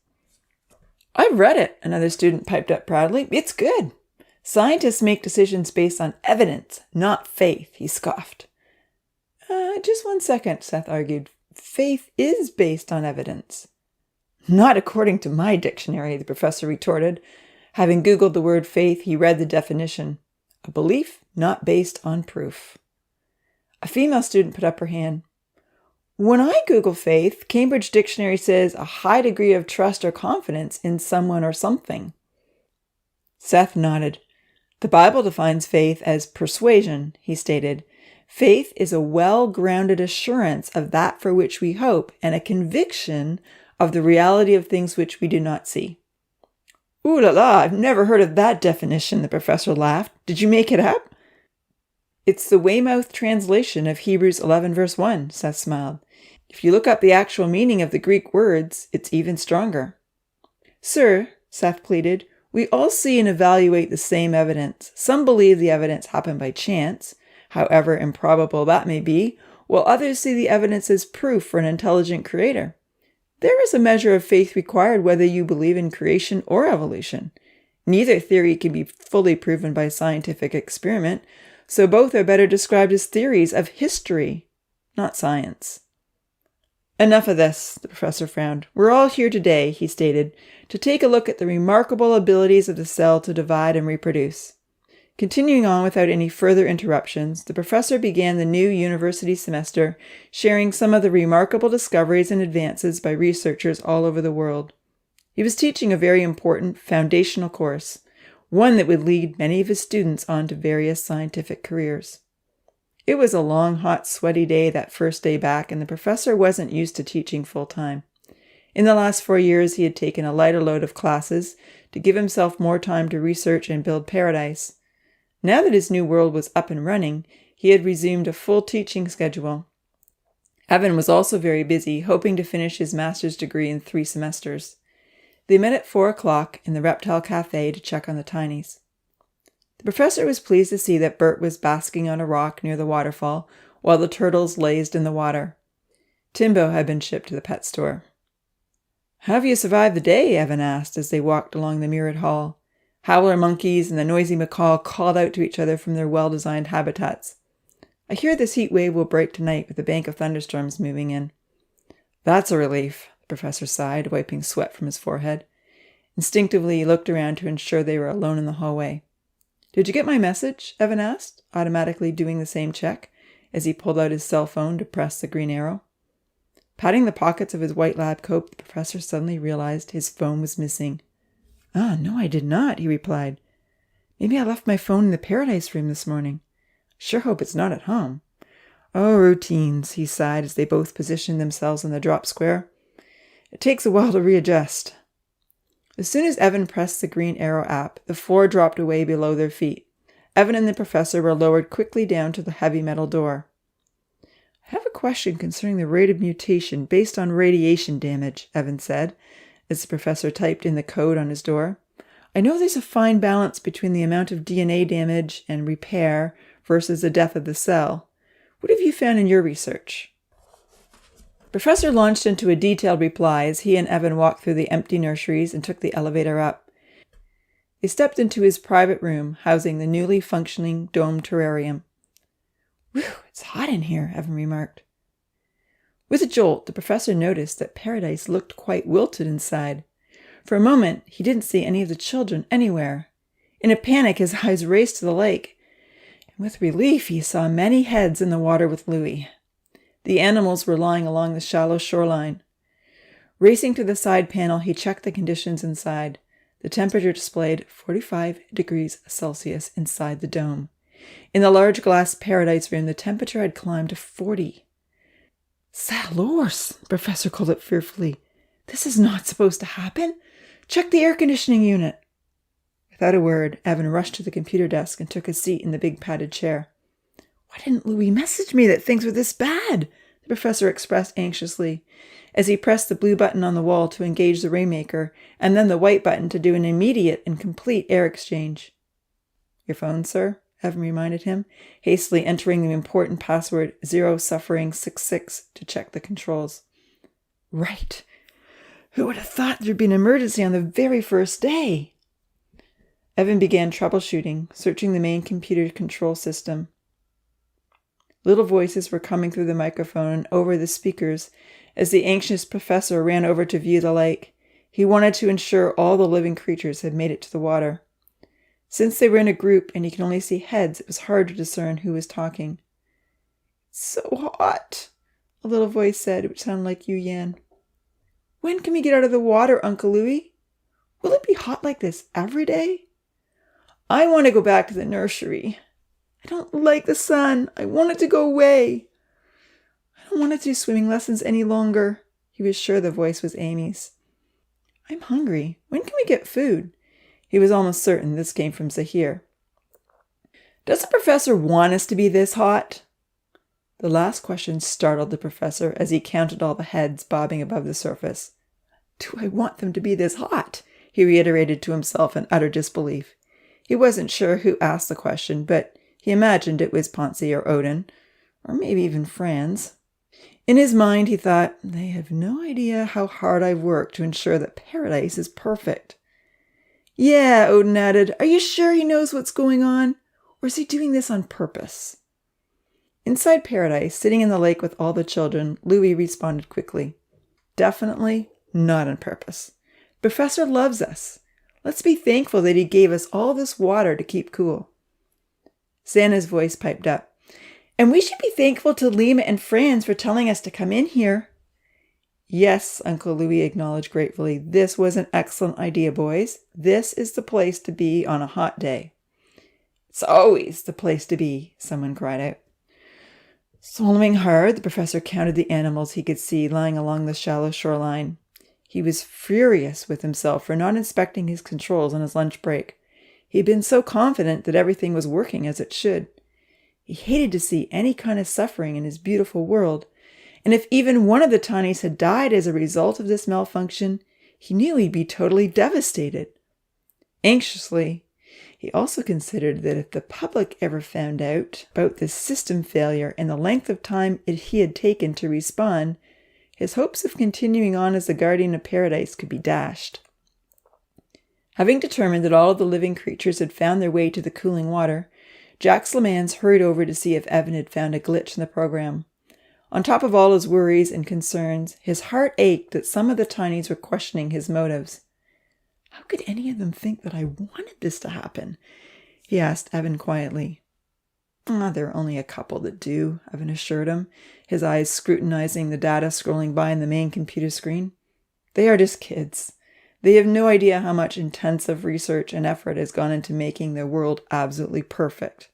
"I've read it," another student piped up proudly. "It's good. Scientists make decisions based on evidence, not faith," he scoffed. Just one second," Seth argued. "Faith is based on evidence." "Not according to my dictionary," the professor retorted. Having Googled the word faith, he read the definition: "A belief not based on proof." A female student put up her hand. "When I Google faith, Cambridge Dictionary says a high degree of trust or confidence in someone or something." Seth nodded. "The Bible defines faith as persuasion," he stated. "Faith is a well-grounded assurance of that for which we hope and a conviction of the reality of things which we do not see." "Ooh la la, I've never heard of that definition," the professor laughed. "Did you make it up?" "It's the Weymouth translation of Hebrews 11 verse 1, Seth smiled. "If you look up the actual meaning of the Greek words, it's even stronger." "Sir," Seth pleaded, "we all see and evaluate the same evidence. Some believe the evidence happened by chance, however improbable that may be, while others see the evidence as proof for an intelligent creator. There is a measure of faith required whether you believe in creation or evolution. Neither theory can be fully proven by scientific experiment, so both are better described as theories of history, not science." "Enough of this," the professor frowned. "We're all here today," he stated, "to take a look at the remarkable abilities of the cell to divide and reproduce." Continuing on without any further interruptions, the professor began the new university semester, sharing some of the remarkable discoveries and advances by researchers all over the world. He was teaching a very important foundational course, one that would lead many of his students on to various scientific careers. It was a long, hot, sweaty day that first day back, and the professor wasn't used to teaching full-time. In the last 4 years, he had taken a lighter load of classes to give himself more time to research and build Paradise. Now that his new world was up and running, he had resumed a full teaching schedule. Evan was also very busy, hoping to finish his master's degree in 3 semesters. They met at 4 o'clock in the Reptile Cafe to check on the tinies. The professor was pleased to see that Bert was basking on a rock near the waterfall, while the turtles lazed in the water. Timbo had been shipped to the pet store. "How have you survived the day?" Evan asked as they walked along the mirrored hall. Howler monkeys and the noisy macaw called out to each other from their well-designed habitats. "I hear this heat wave will break tonight with a bank of thunderstorms moving in." "That's a relief," the professor sighed, wiping sweat from his forehead. Instinctively, he looked around to ensure they were alone in the hallway. "Did you get my message?" Evan asked, automatically doing the same check as he pulled out his cell phone to press the green arrow. Patting the pockets of his white lab coat, the professor suddenly realized his phone was missing. No, I did not," he replied. "Maybe I left my phone in the Paradise room this morning. Sure hope it's not at home." "Oh, routines," he sighed as they both positioned themselves in the drop square. "It takes a while to readjust." As soon as Evan pressed the green arrow app, the 4 dropped away below their feet. Evan and the professor were lowered quickly down to the heavy metal door. "I have a question concerning the rate of mutation based on radiation damage," Evan said, as the professor typed in the code on his door. "I know there's a fine balance between the amount of DNA damage and repair versus the death of the cell. What have you found in your research?" The professor launched into a detailed reply as he and Evan walked through the empty nurseries and took the elevator up. They stepped into his private room, housing the newly functioning domed terrarium. "Whew, it's hot in here," Evan remarked. With a jolt, the professor noticed that Paradise looked quite wilted inside. For a moment, he didn't see any of the children anywhere. In a panic, his eyes raced to the lake, and with relief, he saw many heads in the water with Louie. The animals were lying along the shallow shoreline. Racing to the side panel, he checked the conditions inside. The temperature displayed 45 degrees Celsius inside the dome. In the large glass Paradise room, the temperature had climbed to 40. "Salors!" the professor called it fearfully. "This is not supposed to happen. Check the air conditioning unit." Without a word, Evan rushed to the computer desk and took a seat in the big padded chair. "Why didn't Louis message me that things were this bad?" the professor expressed anxiously, as he pressed the blue button on the wall to engage the rainmaker, and then the white button to do an immediate and complete air exchange. "Your phone, sir?" Evan reminded him, hastily entering the important password 0suffering66 to check the controls. "Right. Who would have thought there'd be an emergency on the very first day?" Evan began troubleshooting, searching the main computer control system. Little voices were coming through the microphone and over the speakers as the anxious professor ran over to view the lake. He wanted to ensure all the living creatures had made it to the water. Since they were in a group and he could only see heads, it was hard to discern who was talking. "It's so hot," a little voice said, which sounded like Yu Yan. "When can we get out of the water, Uncle Louie? Will it be hot like this every day?" "I want to go back to the nursery. I don't like the sun. I want it to go away. I don't want to do swimming lessons any longer." He was sure the voice was Amy's. "I'm hungry. When can we get food?" He was almost certain this came from Zahir. "Does the professor want us to be this hot?" The last question startled the professor as he counted all the heads bobbing above the surface. "Do I want them to be this hot?" he reiterated to himself in utter disbelief. He wasn't sure who asked the question, but he imagined it was Ponzi or Odin, or maybe even Franz. In his mind, he thought, "They have no idea how hard I've worked to ensure that Paradise is perfect." "Yeah," Odin added. "Are you sure he knows what's going on? Or is he doing this on purpose?" Inside Paradise, sitting in the lake with all the children, Louis responded quickly. "Definitely not on purpose. The professor loves us. Let's be thankful that he gave us all this water to keep cool." Santa's voice piped up. "And we should be thankful to Lima and Franz for telling us to come in here." Yes, Uncle Louis acknowledged gratefully. This was an excellent idea, boys. This is the place to be on a hot day. It's always the place to be, someone cried out. Swallowing hard, the professor counted the animals he could see lying along the shallow shoreline. He was furious with himself for not inspecting his controls on his lunch break. He had been so confident that everything was working as it should. He hated to see any kind of suffering in his beautiful world, and if even one of the tinies had died as a result of this malfunction, he knew he'd be totally devastated. Anxiously, he also considered that if the public ever found out about this system failure and the length of time he had taken to respawn, his hopes of continuing on as the guardian of paradise could be dashed. Having determined that all of the living creatures had found their way to the cooling water, Jax Lemans hurried over to see if Evan had found a glitch in the program. On top of all his worries and concerns, his heart ached that some of the tinies were questioning his motives. How could any of them think that I wanted this to happen? He asked Evan quietly. There are only a couple that do, Evan assured him, his eyes scrutinizing the data scrolling by on the main computer screen. They are just kids. They have no idea how much intensive research and effort has gone into making their world absolutely perfect.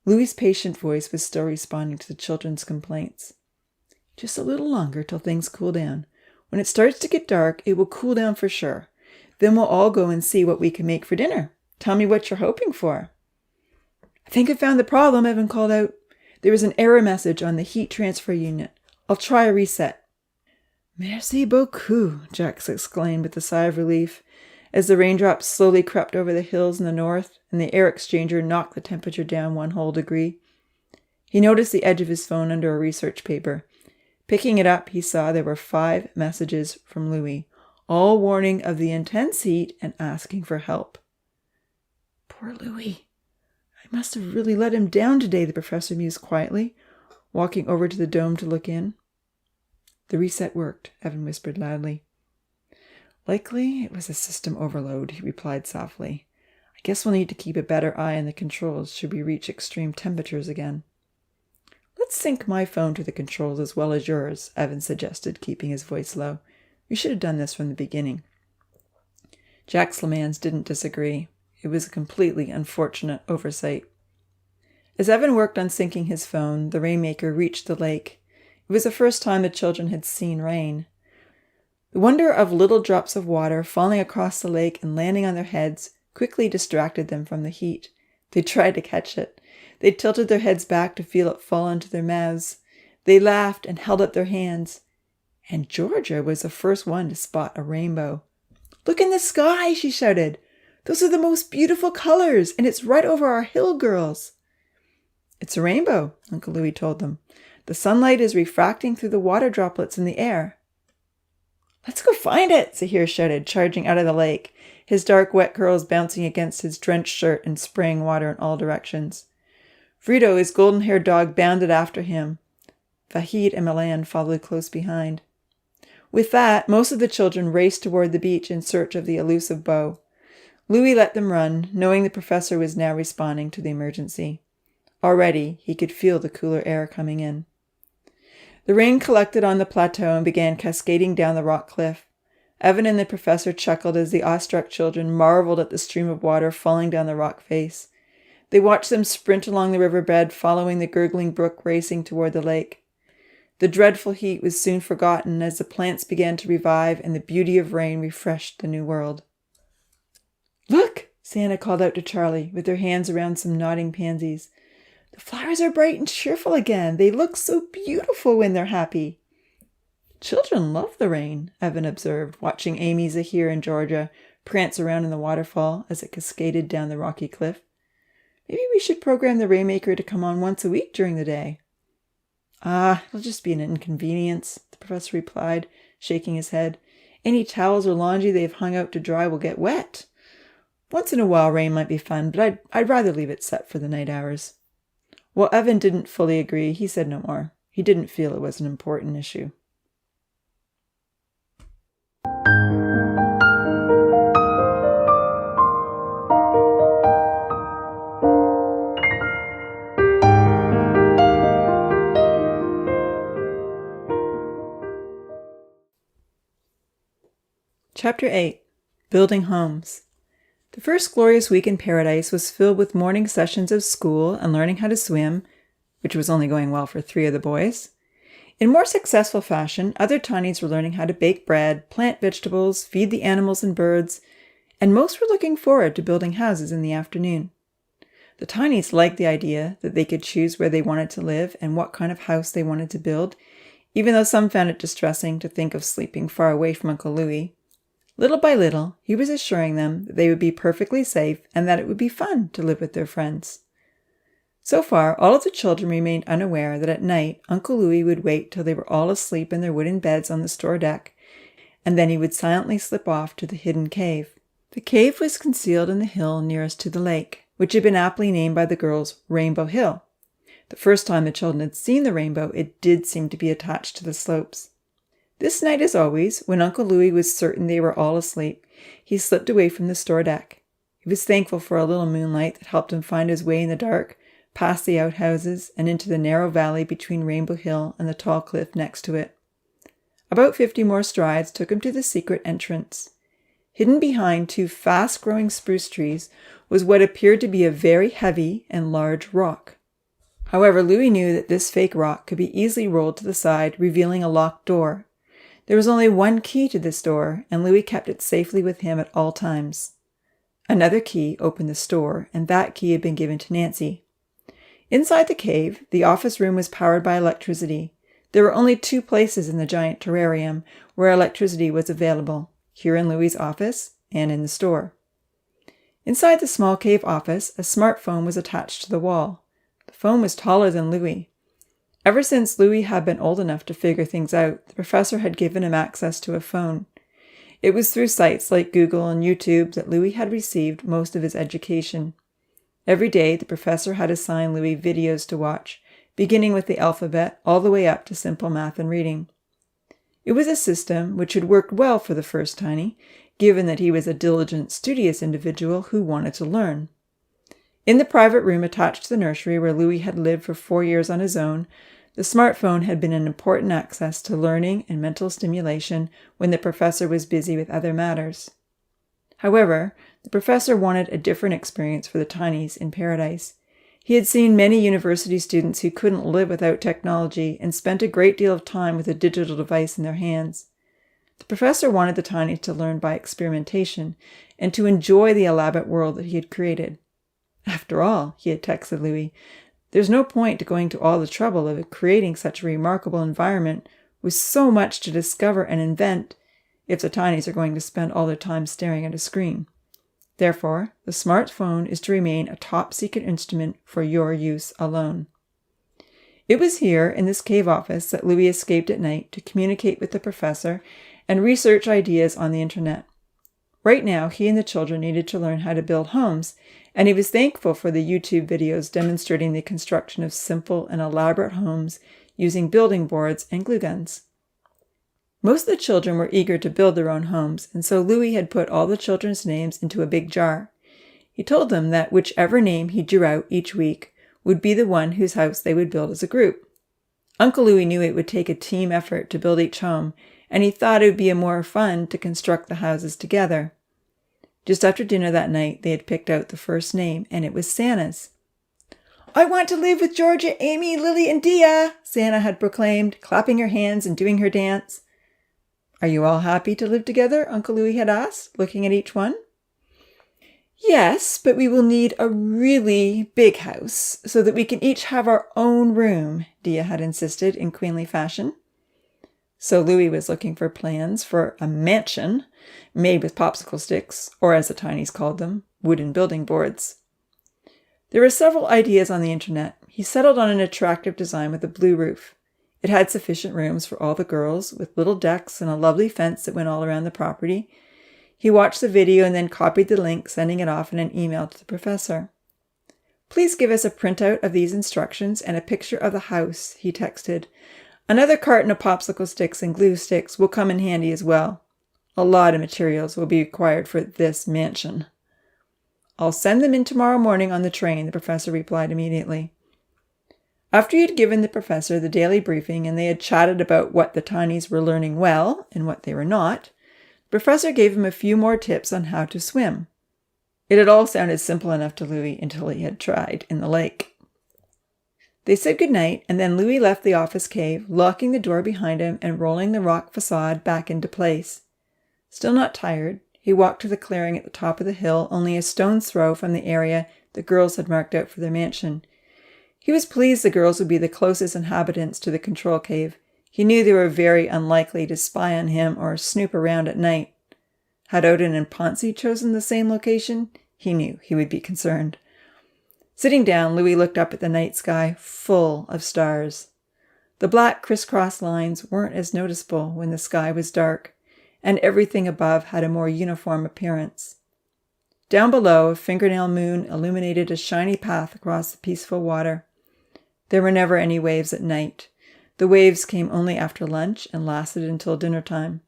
Louis's patient voice was still responding to the children's complaints. Just a little longer till things cool down. When it starts to get dark, it will cool down for sure. Then we'll all go and see what we can make for dinner. Tell me what you're hoping for. I think I found the problem, Evan called out. There was an error message on the heat transfer unit. I'll try a reset. Merci beaucoup, Jax exclaimed with a sigh of relief, as the raindrops slowly crept over the hills in the north and the air exchanger knocked the temperature down 1 whole degree. He noticed the edge of his phone under a research paper. Picking it up, he saw there were 5 messages from Louis, all warning of the intense heat and asking for help. Poor Louis. I must have really let him down today, the professor mused quietly, walking over to the dome to look in. The reset worked, Evan whispered loudly. Likely it was a system overload, he replied softly. I guess we'll need to keep a better eye on the controls should we reach extreme temperatures again. Let's sync my phone to the controls as well as yours, Evan suggested, keeping his voice low. We should have done this from the beginning. Jax Lemans didn't disagree. It was a completely unfortunate oversight. As Evan worked on syncing his phone, the Rainmaker reached the lake. It was the first time the children had seen rain. The wonder of little drops of water falling across the lake and landing on their heads quickly distracted them from the heat. They tried to catch it. They tilted their heads back to feel it fall into their mouths. They laughed and held up their hands. And Georgia was the first one to spot a rainbow. Look in the sky, she shouted. Those are the most beautiful colors, and it's right over our hill, girls. It's a rainbow, Uncle Louis told them. The sunlight is refracting through the water droplets in the air. Let's go find it, Zahir shouted, charging out of the lake, his dark wet curls bouncing against his drenched shirt and spraying water in all directions. Frito, his golden-haired dog, bounded after him. Vahid and Milan followed close behind. With that, most of the children raced toward the beach in search of the elusive bow. Louis let them run, knowing the professor was now responding to the emergency. Already, he could feel the cooler air coming in. The rain collected on the plateau and began cascading down the rock cliff. Evan and the professor chuckled as the awestruck children marveled at the stream of water falling down the rock face. They watched them sprint along the riverbed, following the gurgling brook racing toward the lake. The dreadful heat was soon forgotten as the plants began to revive and the beauty of rain refreshed the new world. Look, Santa called out to Charlie, with her hands around some nodding pansies. The flowers are bright and cheerful again. They look so beautiful when they're happy. Children love the rain, Evan observed, watching Amy, Zahir, and Georgia prance around in the waterfall as it cascaded down the rocky cliff. Maybe we should program the Rainmaker to come on once a week during the day. It'll just be an inconvenience, the professor replied, shaking his head. Any towels or laundry they've hung out to dry will get wet. Once in a while rain might be fun, but I'd rather leave it set for the night hours. While Evan didn't fully agree, he said no more. He didn't feel it was an important issue. Chapter 8. Building Homes. The first glorious week in paradise was filled with morning sessions of school and learning how to swim, which was only going well for 3 of the boys. In more successful fashion, other tinies were learning how to bake bread, plant vegetables, feed the animals and birds, and most were looking forward to building houses in the afternoon. The tinies liked the idea that they could choose where they wanted to live and what kind of house they wanted to build, even though some found it distressing to think of sleeping far away from Uncle Louis. Little by little, he was assuring them that they would be perfectly safe and that it would be fun to live with their friends. So far, all of the children remained unaware that at night Uncle Louis would wait till they were all asleep in their wooden beds on the store deck, and then he would silently slip off to the hidden cave. The cave was concealed in the hill nearest to the lake, which had been aptly named by the girls Rainbow Hill. The first time the children had seen the rainbow, it did seem to be attached to the slopes. This night, as always, when Uncle Louis was certain they were all asleep, he slipped away from the store deck. He was thankful for a little moonlight that helped him find his way in the dark, past the outhouses, and into the narrow valley between Rainbow Hill and the tall cliff next to it. About 50 more strides took him to the secret entrance. Hidden behind 2 fast-growing spruce trees was what appeared to be a very heavy and large rock. However, Louis knew that this fake rock could be easily rolled to the side, revealing a locked door. There was only one key to this door, and Louis kept it safely with him at all times. Another key opened the store, and that key had been given to Nancy. Inside the cave, the office room was powered by electricity. There were only 2 places in the giant terrarium where electricity was available, here in Louis's office and in the store. Inside the small cave office, a smartphone was attached to the wall. The phone was taller than Louis. Ever since Louis had been old enough to figure things out, the professor had given him access to a phone. It was through sites like Google and YouTube that Louis had received most of his education. Every day, the professor had assigned Louis videos to watch, beginning with the alphabet all the way up to simple math and reading. It was a system which had worked well for the first tiny, given that he was a diligent, studious individual who wanted to learn. In the private room attached to the nursery where Louis had lived for 4 years on his own, the smartphone had been an important access to learning and mental stimulation when the professor was busy with other matters. However, the professor wanted a different experience for the tinies in paradise. He had seen many university students who couldn't live without technology and spent a great deal of time with a digital device in their hands. The professor wanted the tinies to learn by experimentation and to enjoy the elaborate world that he had created. After all, he had texted Louis, there's no point to going to all the trouble of creating such a remarkable environment with so much to discover and invent if the tinies are going to spend all their time staring at a screen. Therefore, the smartphone is to remain a top-secret instrument for your use alone. It was here, in this cave office, that Louis escaped at night to communicate with the professor and research ideas on the internet. Right now, he and the children needed to learn how to build homes, and he was thankful for the YouTube videos demonstrating the construction of simple and elaborate homes using building boards and glue guns. Most of the children were eager to build their own homes, and so Louis had put all the children's names into a big jar. He told them that whichever name he drew out each week would be the one whose house they would build as a group. Uncle Louis knew it would take a team effort to build each home, and he thought it would be more fun to construct the houses together. Just after dinner that night, they had picked out the first name, and it was Santa's. "I want to live with Georgia, Amy, Lily, and Dia," Santa had proclaimed, clapping her hands and doing her dance. "Are you all happy to live together?" Uncle Louis had asked, looking at each one. "Yes, but we will need a really big house so that we can each have our own room," Dia had insisted in queenly fashion. So Louis was looking for plans for a mansion made with popsicle sticks, or as the tinies called them, wooden building boards. There were several ideas on the internet. He settled on an attractive design with a blue roof. It had sufficient rooms for all the girls, with little decks and a lovely fence that went all around the property. He watched the video and then copied the link, sending it off in an email to the professor. "Please give us a printout of these instructions and a picture of the house," he texted. "Another carton of popsicle sticks and glue sticks will come in handy as well. A lot of materials will be required for this mansion." "I'll send them in tomorrow morning on the train," the professor replied immediately. After he had given the professor the daily briefing and they had chatted about what the tinies were learning well and what they were not, The professor gave him a few more tips on how to swim. It had all sounded simple enough to Louis until he had tried in the lake. They said goodnight, and then Louis left the office cave, locking the door behind him and rolling the rock facade back into place. Still not tired, he walked to the clearing at the top of the hill, only a stone's throw from the area the girls had marked out for their mansion. He was pleased the girls would be the closest inhabitants to the control cave. He knew they were very unlikely to spy on him or snoop around at night. Had Odin and Ponzi chosen the same location, he knew he would be concerned. Sitting down, Louis looked up at the night sky, full of stars. The black crisscross lines weren't as noticeable when the sky was dark, and everything above had a more uniform appearance. Down below, a fingernail moon illuminated a shiny path across the peaceful water. There were never any waves at night. The waves came only after lunch and lasted until dinner time.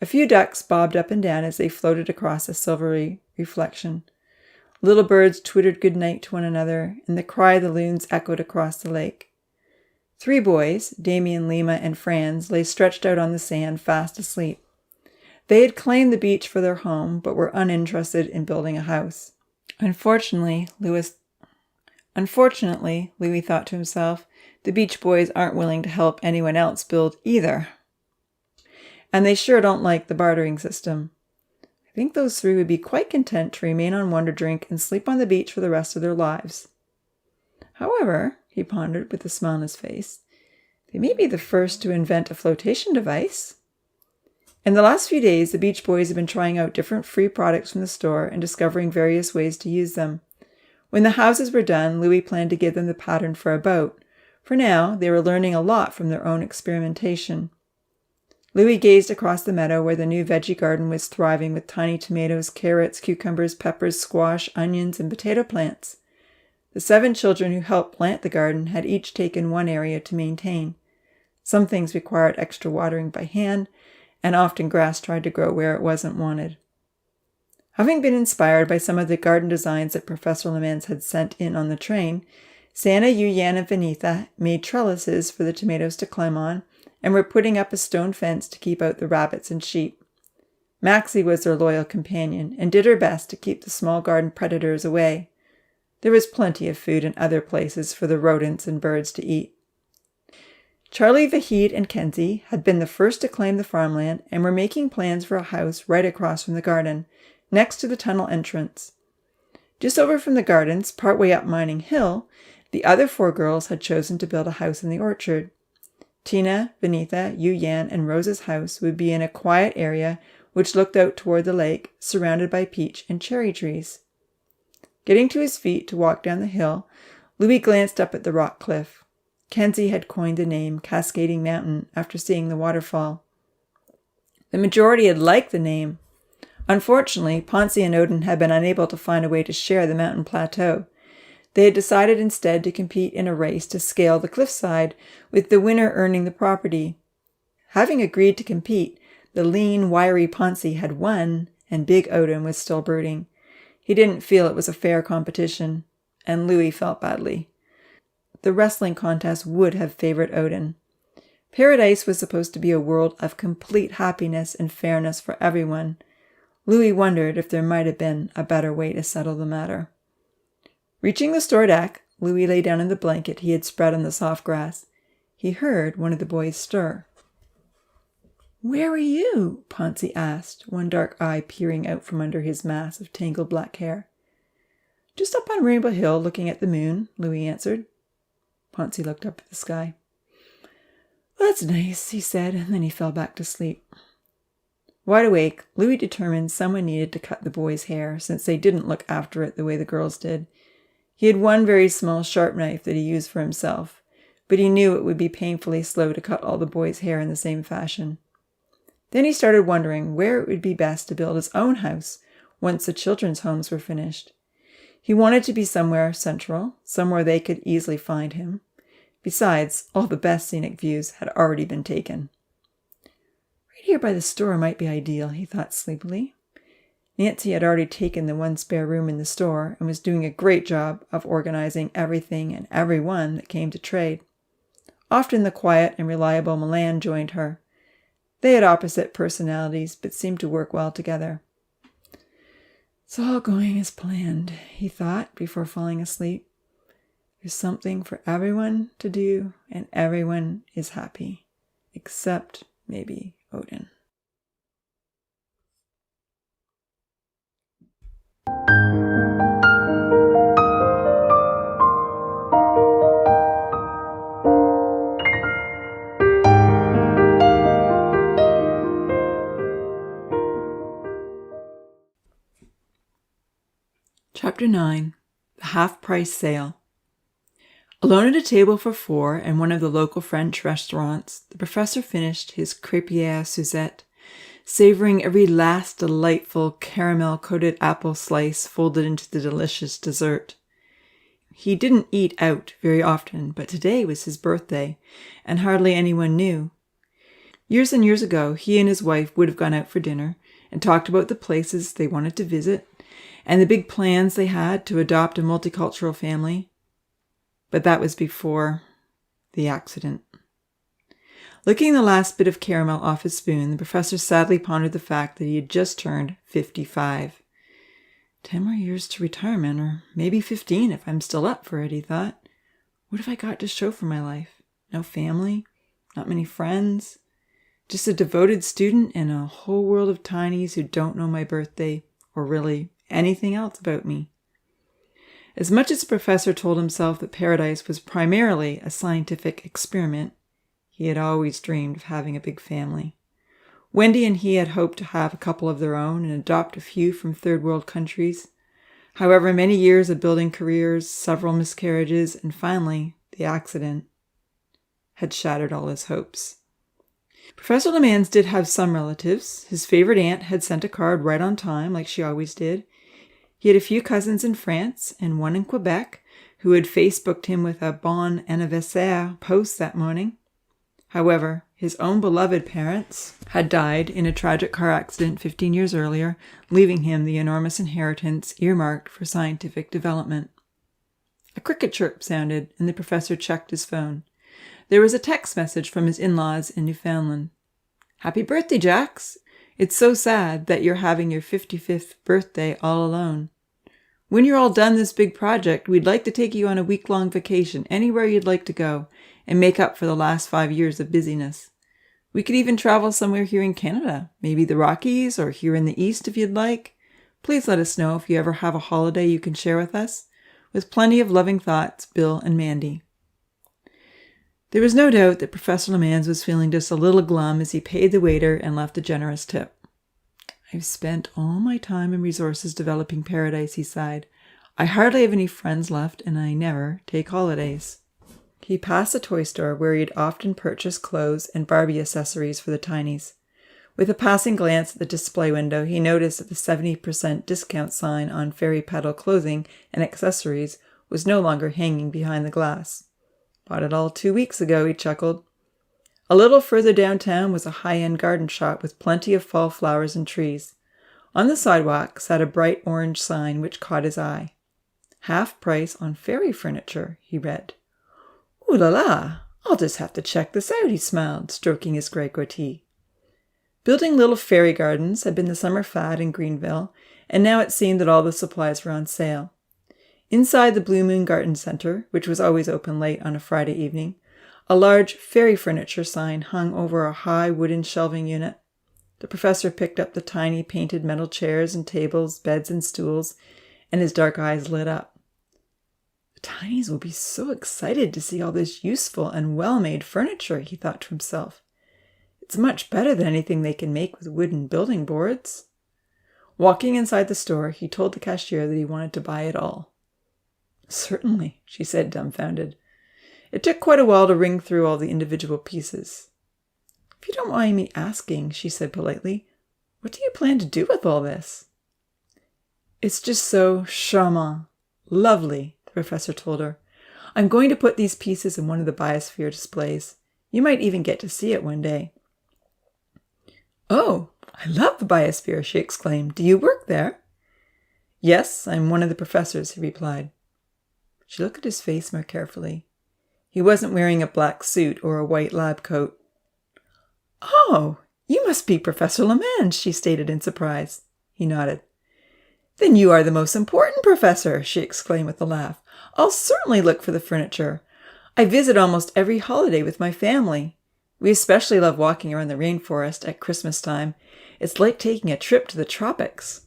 A few ducks bobbed up and down as they floated across a silvery reflection. Little birds twittered good night to one another, and the cry of the loons echoed across the lake. 3 boys, Damien, Lima, and Franz, lay stretched out on the sand, fast asleep. They had claimed the beach for their home, but were uninterested in building a house. Unfortunately, Louis thought to himself, the Beach Boys aren't willing to help anyone else build either. And they sure don't like the bartering system. I think those 3 would be quite content to remain on Wonder Drink and sleep on the beach for the rest of their lives. However, he pondered with a smile on his face, they may be the first to invent a flotation device. In the last few days, the Beach Boys have been trying out different free products from the store and discovering various ways to use them. When the houses were done, Louis planned to give them the pattern for a boat. For now, they were learning a lot from their own experimentation. Louis gazed across the meadow where the new veggie garden was thriving with tiny tomatoes, carrots, cucumbers, peppers, squash, onions, and potato plants. The 7 children who helped plant the garden had each taken one area to maintain. Some things required extra watering by hand, and often grass tried to grow where it wasn't wanted. Having been inspired by some of the garden designs that Professor Lemans had sent in on the train, Santa, Yuyan, and Vanitha made trellises for the tomatoes to climb on, and were putting up a stone fence to keep out the rabbits and sheep. Maxie was their loyal companion, and did her best to keep the small garden predators away. There was plenty of food in other places for the rodents and birds to eat. Charlie, Vahid, and Kenzie had been the first to claim the farmland and were making plans for a house right across from the garden, next to the tunnel entrance. Just over from the gardens, partway up Mining Hill, the other 4 girls had chosen to build a house in the orchard. Tina, Vanitha, Yuyan, and Rose's house would be in a quiet area which looked out toward the lake, surrounded by peach and cherry trees. Getting to his feet to walk down the hill, Louis glanced up at the rock cliff. Kenzie had coined the name Cascading Mountain after seeing the waterfall. The majority had liked the name. Unfortunately, Ponzi and Odin had been unable to find a way to share the mountain plateau. They had decided instead to compete in a race to scale the cliffside, with the winner earning the property. Having agreed to compete, the lean, wiry Ponzi had won, and Big Odin was still brooding. He didn't feel it was a fair competition, and Louis felt badly. The wrestling contest would have favored Odin. Paradise was supposed to be a world of complete happiness and fairness for everyone. Louis wondered if there might have been a better way to settle the matter. Reaching the store deck, Louis lay down in the blanket he had spread on the soft grass. He heard one of the boys stir. "Where are you?" Ponzi asked, one dark eye peering out from under his mass of tangled black hair. "Just up on Rainbow Hill looking at the moon," Louis answered. Ponzi looked up at the sky. "That's nice," he said, and then he fell back to sleep. Wide awake, Louis determined someone needed to cut the boys' hair, since they didn't look after it the way the girls did. He had one very small sharp knife that he used for himself, but he knew it would be painfully slow to cut all the boys' hair in the same fashion. Then he started wondering where it would be best to build his own house once the children's homes were finished. He wanted to be somewhere central, somewhere they could easily find him. Besides, all the best scenic views had already been taken. Right here by the store might be ideal, he thought sleepily. Nancy had already taken the one spare room in the store and was doing a great job of organizing everything and everyone that came to trade. Often the quiet and reliable Milan joined her. They had opposite personalities, but seemed to work well together. It's all going as planned, he thought before falling asleep. There's something for everyone to do, and everyone is happy, except maybe Odin. Chapter 9. The Half-Price Sale. Alone at a table for 4 in one of the local French restaurants, the professor finished his crêpière Suzette, savoring every last delightful caramel-coated apple slice folded into the delicious dessert. He didn't eat out very often, but today was his birthday, and hardly anyone knew. Years and years ago, he and his wife would have gone out for dinner and talked about the places they wanted to visit and the big plans they had to adopt a multicultural family. But that was before the accident. Licking the last bit of caramel off his spoon, the professor sadly pondered the fact that he had just turned 55. 10 more years to retirement, or maybe 15 if I'm still up for it, he thought. What have I got to show for my life? No family, not many friends, just a devoted student and a whole world of tinies who don't know my birthday or really anything else about me. As much as the professor told himself that paradise was primarily a scientific experiment, he had always dreamed of having a big family. Wendy and he had hoped to have a couple of their own and adopt a few from third world countries. However, many years of building careers, several miscarriages, and finally, the accident had shattered all his hopes. Professor Lemans did have some relatives. His favorite aunt had sent a card right on time, like she always did. He had a few cousins in France and one in Quebec who had Facebooked him with a bon anniversaire post that morning. However, his own beloved parents had died in a tragic car accident 15 years earlier, leaving him the enormous inheritance earmarked for scientific development. A cricket chirp sounded, and the professor checked his phone. There was a text message from his in-laws in Newfoundland. "Happy birthday, Jax! It's so sad that you're having your 55th birthday all alone. When you're all done this big project, we'd like to take you on a week-long vacation anywhere you'd like to go and make up for the last 5 years of busyness. We could even travel somewhere here in Canada, maybe the Rockies or here in the East if you'd like. Please let us know if you ever have a holiday you can share with us. With plenty of loving thoughts, Bill and Mandy." There was no doubt that Professor Lemans was feeling just a little glum as he paid the waiter and left a generous tip. "I've spent all my time and resources developing paradise," he sighed. "I hardly have any friends left, and I never take holidays." He passed the toy store where he had often purchased clothes and Barbie accessories for the tinies. With a passing glance at the display window, he noticed that the 70% discount sign on Fairy Petal clothing and accessories was no longer hanging behind the glass. "Bought it all 2 weeks ago," he chuckled. A little further downtown was a high-end garden shop with plenty of fall flowers and trees. On the sidewalk sat a bright orange sign which caught his eye. "Half price on fairy furniture," he read. "Ooh la la! I'll just have to check this out," he smiled, stroking his grey goatee. Building little fairy gardens had been the summer fad in Greenville, and now it seemed that all the supplies were on sale. Inside the Blue Moon Garden Center, which was always open late on a Friday evening, a large fairy furniture sign hung over a high wooden shelving unit. The professor picked up the tiny painted metal chairs and tables, beds and stools, and his dark eyes lit up. The tinies will be so excited to see all this useful and well-made furniture, he thought to himself. It's much better than anything they can make with wooden building boards. Walking inside the store, he told the cashier that he wanted to buy it all. "Certainly," she said, dumbfounded. It took quite a while to ring through all the individual pieces. "If you don't mind me asking," she said politely, "what do you plan to do with all this?" "It's just so charmant. Lovely," the professor told her. "I'm going to put these pieces in one of the biosphere displays. You might even get to see it one day." "Oh, I love the biosphere," she exclaimed. "Do you work there?" "Yes, I'm one of the professors," he replied. She looked at his face more carefully. He wasn't wearing a black suit or a white lab coat. "Oh, "You must be Professor Lemans," she stated in surprise. He nodded. "Then you are the most important professor," she exclaimed with a laugh. "I'll certainly look for the furniture. I visit almost every holiday with my family. We especially love walking around the rainforest at Christmas time. It's like taking a trip to the tropics."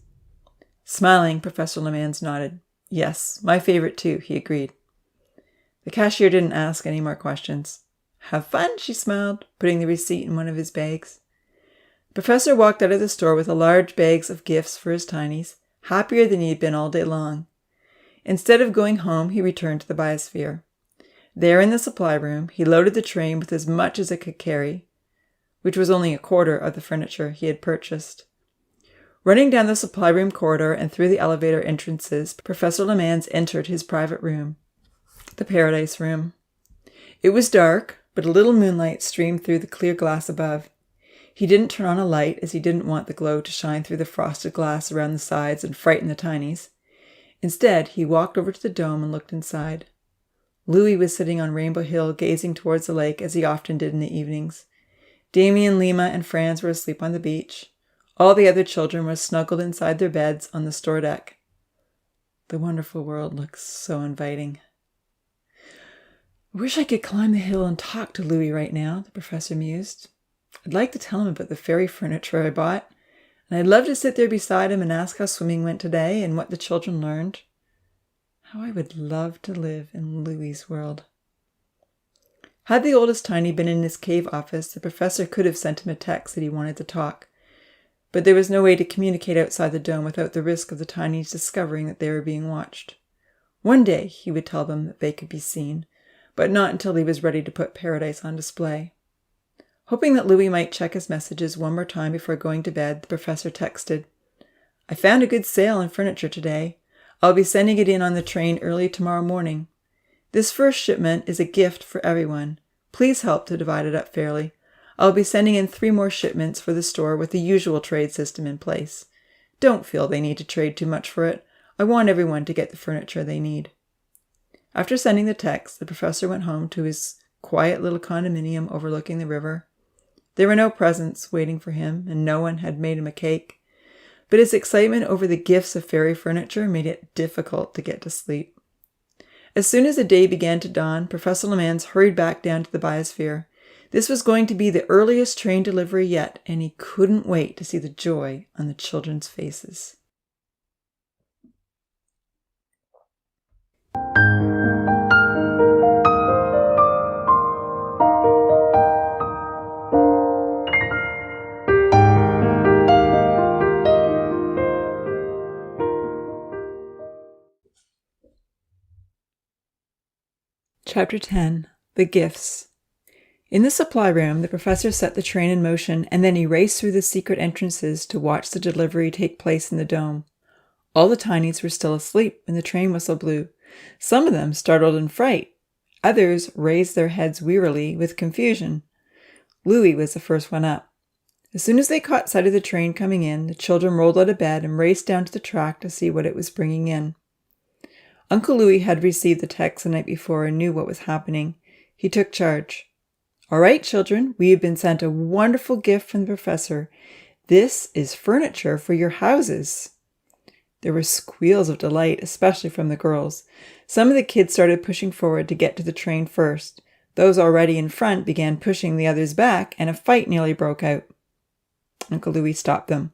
Smiling, Professor Lemans nodded. "Yes, my favorite too," he agreed. The cashier didn't ask any more questions. "Have fun," she smiled, putting the receipt in one of his bags. The professor walked out of the store with a large bag of gifts for his tinies, happier than he had been all day long. Instead of going home, he returned to the biosphere. There in the supply room, he loaded the train with as much as it could carry, which was only a quarter of the furniture he had purchased. Running down the supply room corridor and through the elevator entrances, Professor Lemans entered his private room, the Paradise Room. It was dark, but a little moonlight streamed through the clear glass above. He didn't turn on a light as he didn't want the glow to shine through the frosted glass around the sides and frighten the tinies. Instead, he walked over to the dome and looked inside. Louis was sitting on Rainbow Hill gazing towards the lake as he often did in the evenings. Damien, Lima, and Franz were asleep on the beach. All the other children were snuggled inside their beds on the store deck. The wonderful world looks so inviting. "I wish I could climb the hill and talk to Louis right now," the professor mused. "I'd like to tell him about the fairy furniture I bought, and I'd love to sit there beside him and ask how swimming went today and what the children learned. How I would love to live in Louis's world." Had the oldest tiny been in his cave office, the professor could have sent him a text that he wanted to talk. But there was no way to communicate outside the dome without the risk of the tinies discovering that they were being watched. One day he would tell them that they could be seen, but not until he was ready to put Paradise on display. Hoping that Louis might check his messages one more time before going to bed, the professor texted, "I found a good sale on furniture today. I'll be sending it in on the train early tomorrow morning. This first shipment is a gift for everyone. Please help to divide it up fairly. I'll be sending in 3 more shipments for the store with the usual trade system in place. Don't feel they need to trade too much for it. I want everyone to get the furniture they need." After sending the text, the professor went home to his quiet little condominium overlooking the river. There were no presents waiting for him, and no one had made him a cake. But his excitement over the gifts of fairy furniture made it difficult to get to sleep. As soon as the day began to dawn, Professor Lemans hurried back down to the biosphere. This was going to be the earliest train delivery yet, and he couldn't wait to see the joy on the children's faces. Chapter 10. The Gifts. In the supply room, the professor set the train in motion and then he raced through the secret entrances to watch the delivery take place in the dome. All the tinies were still asleep when the train whistle blew. Some of them startled in fright. Others raised their heads wearily with confusion. Louis was the first one up. As soon as they caught sight of the train coming in, the children rolled out of bed and raced down to the track to see what it was bringing in. Uncle Louis had received the text the night before and knew what was happening. He took charge. "All right, children, we have been sent a wonderful gift from the professor. This is furniture for your houses." There were squeals of delight, especially from the girls. Some of the kids started pushing forward to get to the train first. Those already in front began pushing the others back, and a fight nearly broke out. Uncle Louis stopped them.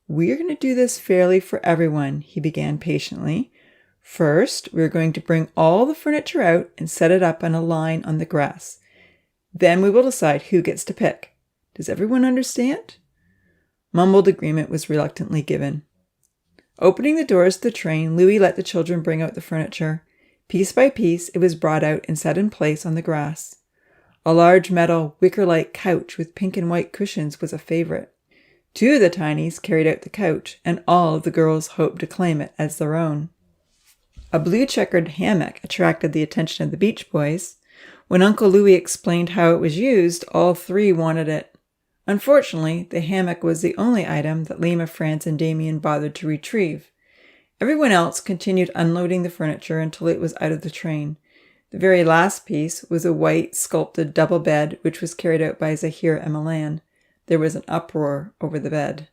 "We're going to do this fairly for everyone," he began patiently. "First, we're going to bring all the furniture out and set it up on a line on the grass. Then we will decide who gets to pick. Does everyone understand?" Mumbled agreement was reluctantly given. Opening the doors to the train, Louis let the children bring out the furniture. Piece by piece, it was brought out and set in place on the grass. A large metal, wicker-like couch with pink and white cushions was a favorite. 2 of the tinies carried out the couch, and all of the girls hoped to claim it as their own. A blue checkered hammock attracted the attention of the Beach Boys. When Uncle Louis explained how it was used, all 3 wanted it. Unfortunately, the hammock was the only item that Lima, Franz, and Damien bothered to retrieve. Everyone else continued unloading the furniture until it was out of the train. The very last piece was a white, sculpted double bed, which was carried out by Zahir and Milan. There was an uproar over the bed.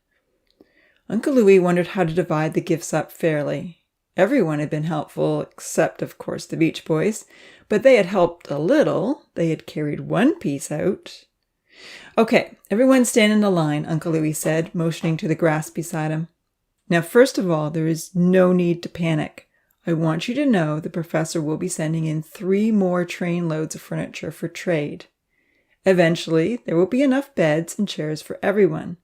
Uncle Louis wondered how to divide the gifts up fairly. Everyone had been helpful, except, of course, the Beach Boys, but they had helped a little. They had carried one piece out. "Okay, everyone stand in a line," Uncle Louis said, motioning to the grass beside him. "Now, first of all, there is no need to panic. I want you to know the professor will be sending in 3 more train loads of furniture for trade. Eventually, there will be enough beds and chairs for everyone.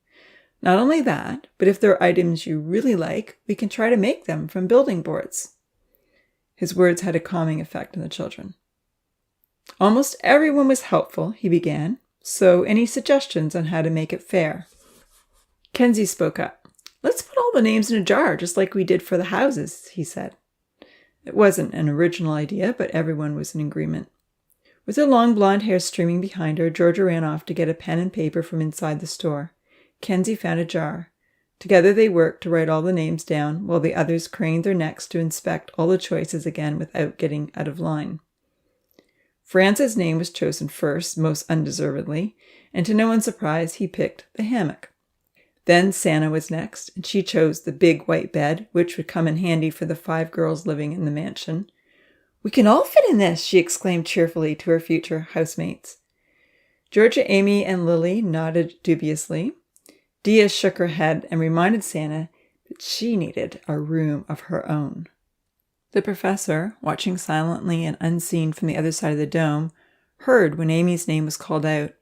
Not only that, but if there are items you really like, we can try to make them from building boards." His words had a calming effect on the children. "Almost everyone was helpful," he began. "So any suggestions on how to make it fair?" Kenzie spoke up. "Let's put all the names in a jar, just like we did for the houses," he said. It wasn't an original idea, but everyone was in agreement. With her long blonde hair streaming behind her, Georgia ran off to get a pen and paper from inside the store. Kenzie found a jar. Together they worked to write all the names down, while the others craned their necks to inspect all the choices again without getting out of line. Franz's name was chosen first, most undeservedly, and to no one's surprise, he picked the hammock. Then Santa was next, and she chose the big white bed, which would come in handy for the 5 girls living in the mansion. "We can all fit in this," she exclaimed cheerfully to her future housemates. Georgia, Amy, and Lily nodded dubiously. Dia shook her head and reminded Santa that she needed a room of her own. The professor, watching silently and unseen from the other side of the dome, heard when Amy's name was called out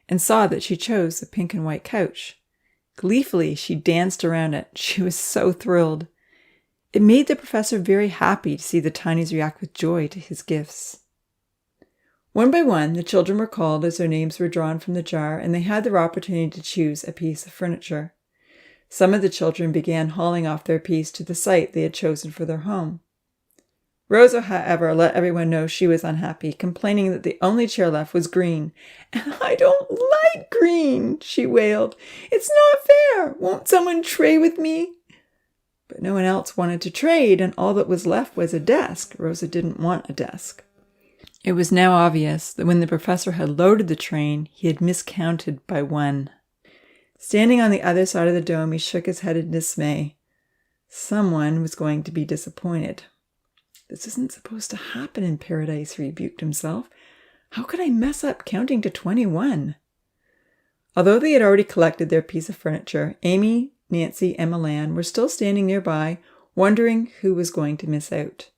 and saw that she chose the pink and white couch. Gleefully, she danced around it. She was so thrilled. It made the professor very happy to see the tinies react with joy to his gifts. One by one, the children were called as their names were drawn from the jar, and they had their opportunity to choose a piece of furniture. Some of the children began hauling off their piece to the site they had chosen for their home. Rosa, however, let everyone know she was unhappy, complaining that the only chair left was green. "And I don't like green," she wailed. "It's not fair. Won't someone trade with me?" But no one else wanted to trade, and all that was left was a desk. Rosa didn't want a desk. It was now obvious that when the professor had loaded the train, he had miscounted by 1. Standing on the other side of the dome, he shook his head in dismay. Someone was going to be disappointed. "This isn't supposed to happen in paradise," he rebuked himself. "How could I mess up counting to 21? Although they had already collected their piece of furniture, Amy, Nancy, and Milan were still standing nearby, wondering who was going to miss out.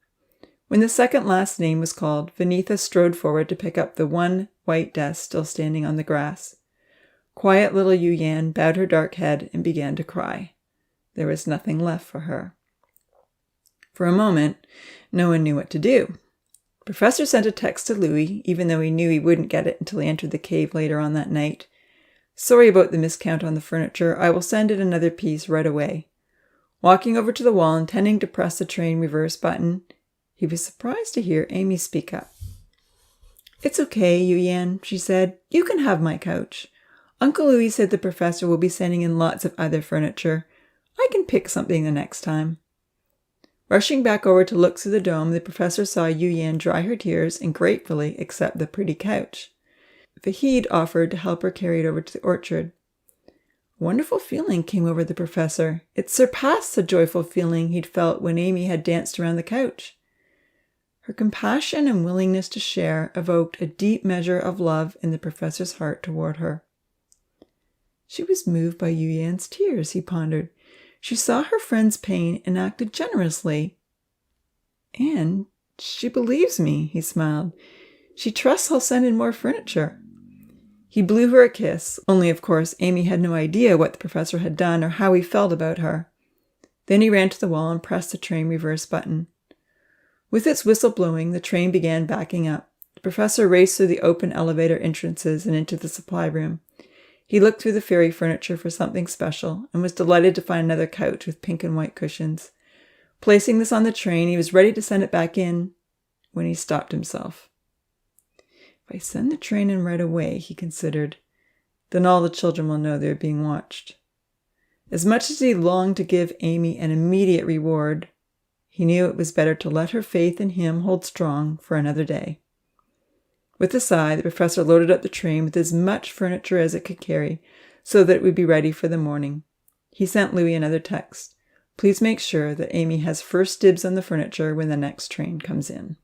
When the second last name was called, Vinitha strode forward to pick up the one white desk still standing on the grass. Quiet little Yu Yan bowed her dark head and began to cry. There was nothing left for her. For a moment, no one knew what to do. The professor sent a text to Louis, even though he knew he wouldn't get it until he entered the cave later on that night. "Sorry about the miscount on the furniture. I will send in another piece right away." Walking over to the wall, intending to press the train reverse button, he was surprised to hear Amy speak up. "It's okay, Yu Yan," she said. "You can have my couch. Uncle Louis said the professor will be sending in lots of other furniture. I can pick something the next time." Rushing back over to look through the dome, the professor saw Yu Yan dry her tears and gratefully accept the pretty couch. Vahid offered to help her carry it over to the orchard. A wonderful feeling came over the professor. It surpassed the joyful feeling he'd felt when Amy had danced around the couch. Her compassion and willingness to share evoked a deep measure of love in the professor's heart toward her. She was moved by Yu Yan's tears, he pondered. She saw her friend's pain and acted generously. "And she believes me," he smiled. "She trusts I'll send in more furniture." He blew her a kiss, only of course Amy had no idea what the professor had done or how he felt about her. Then he ran to the wall and pressed the train reverse button. With its whistle blowing, the train began backing up. The professor raced through the open elevator entrances and into the supply room. He looked through the fairy furniture for something special and was delighted to find another couch with pink and white cushions. Placing this on the train, he was ready to send it back in when he stopped himself. "If I send the train in right away," he considered, "then all the children will know they're being watched." As much as he longed to give Amy an immediate reward, he knew it was better to let her faith in him hold strong for another day. With a sigh, the professor loaded up the train with as much furniture as it could carry, so that it would be ready for the morning. He sent Louis another text. Please make sure that Amy has first dibs on the furniture when the next train comes in.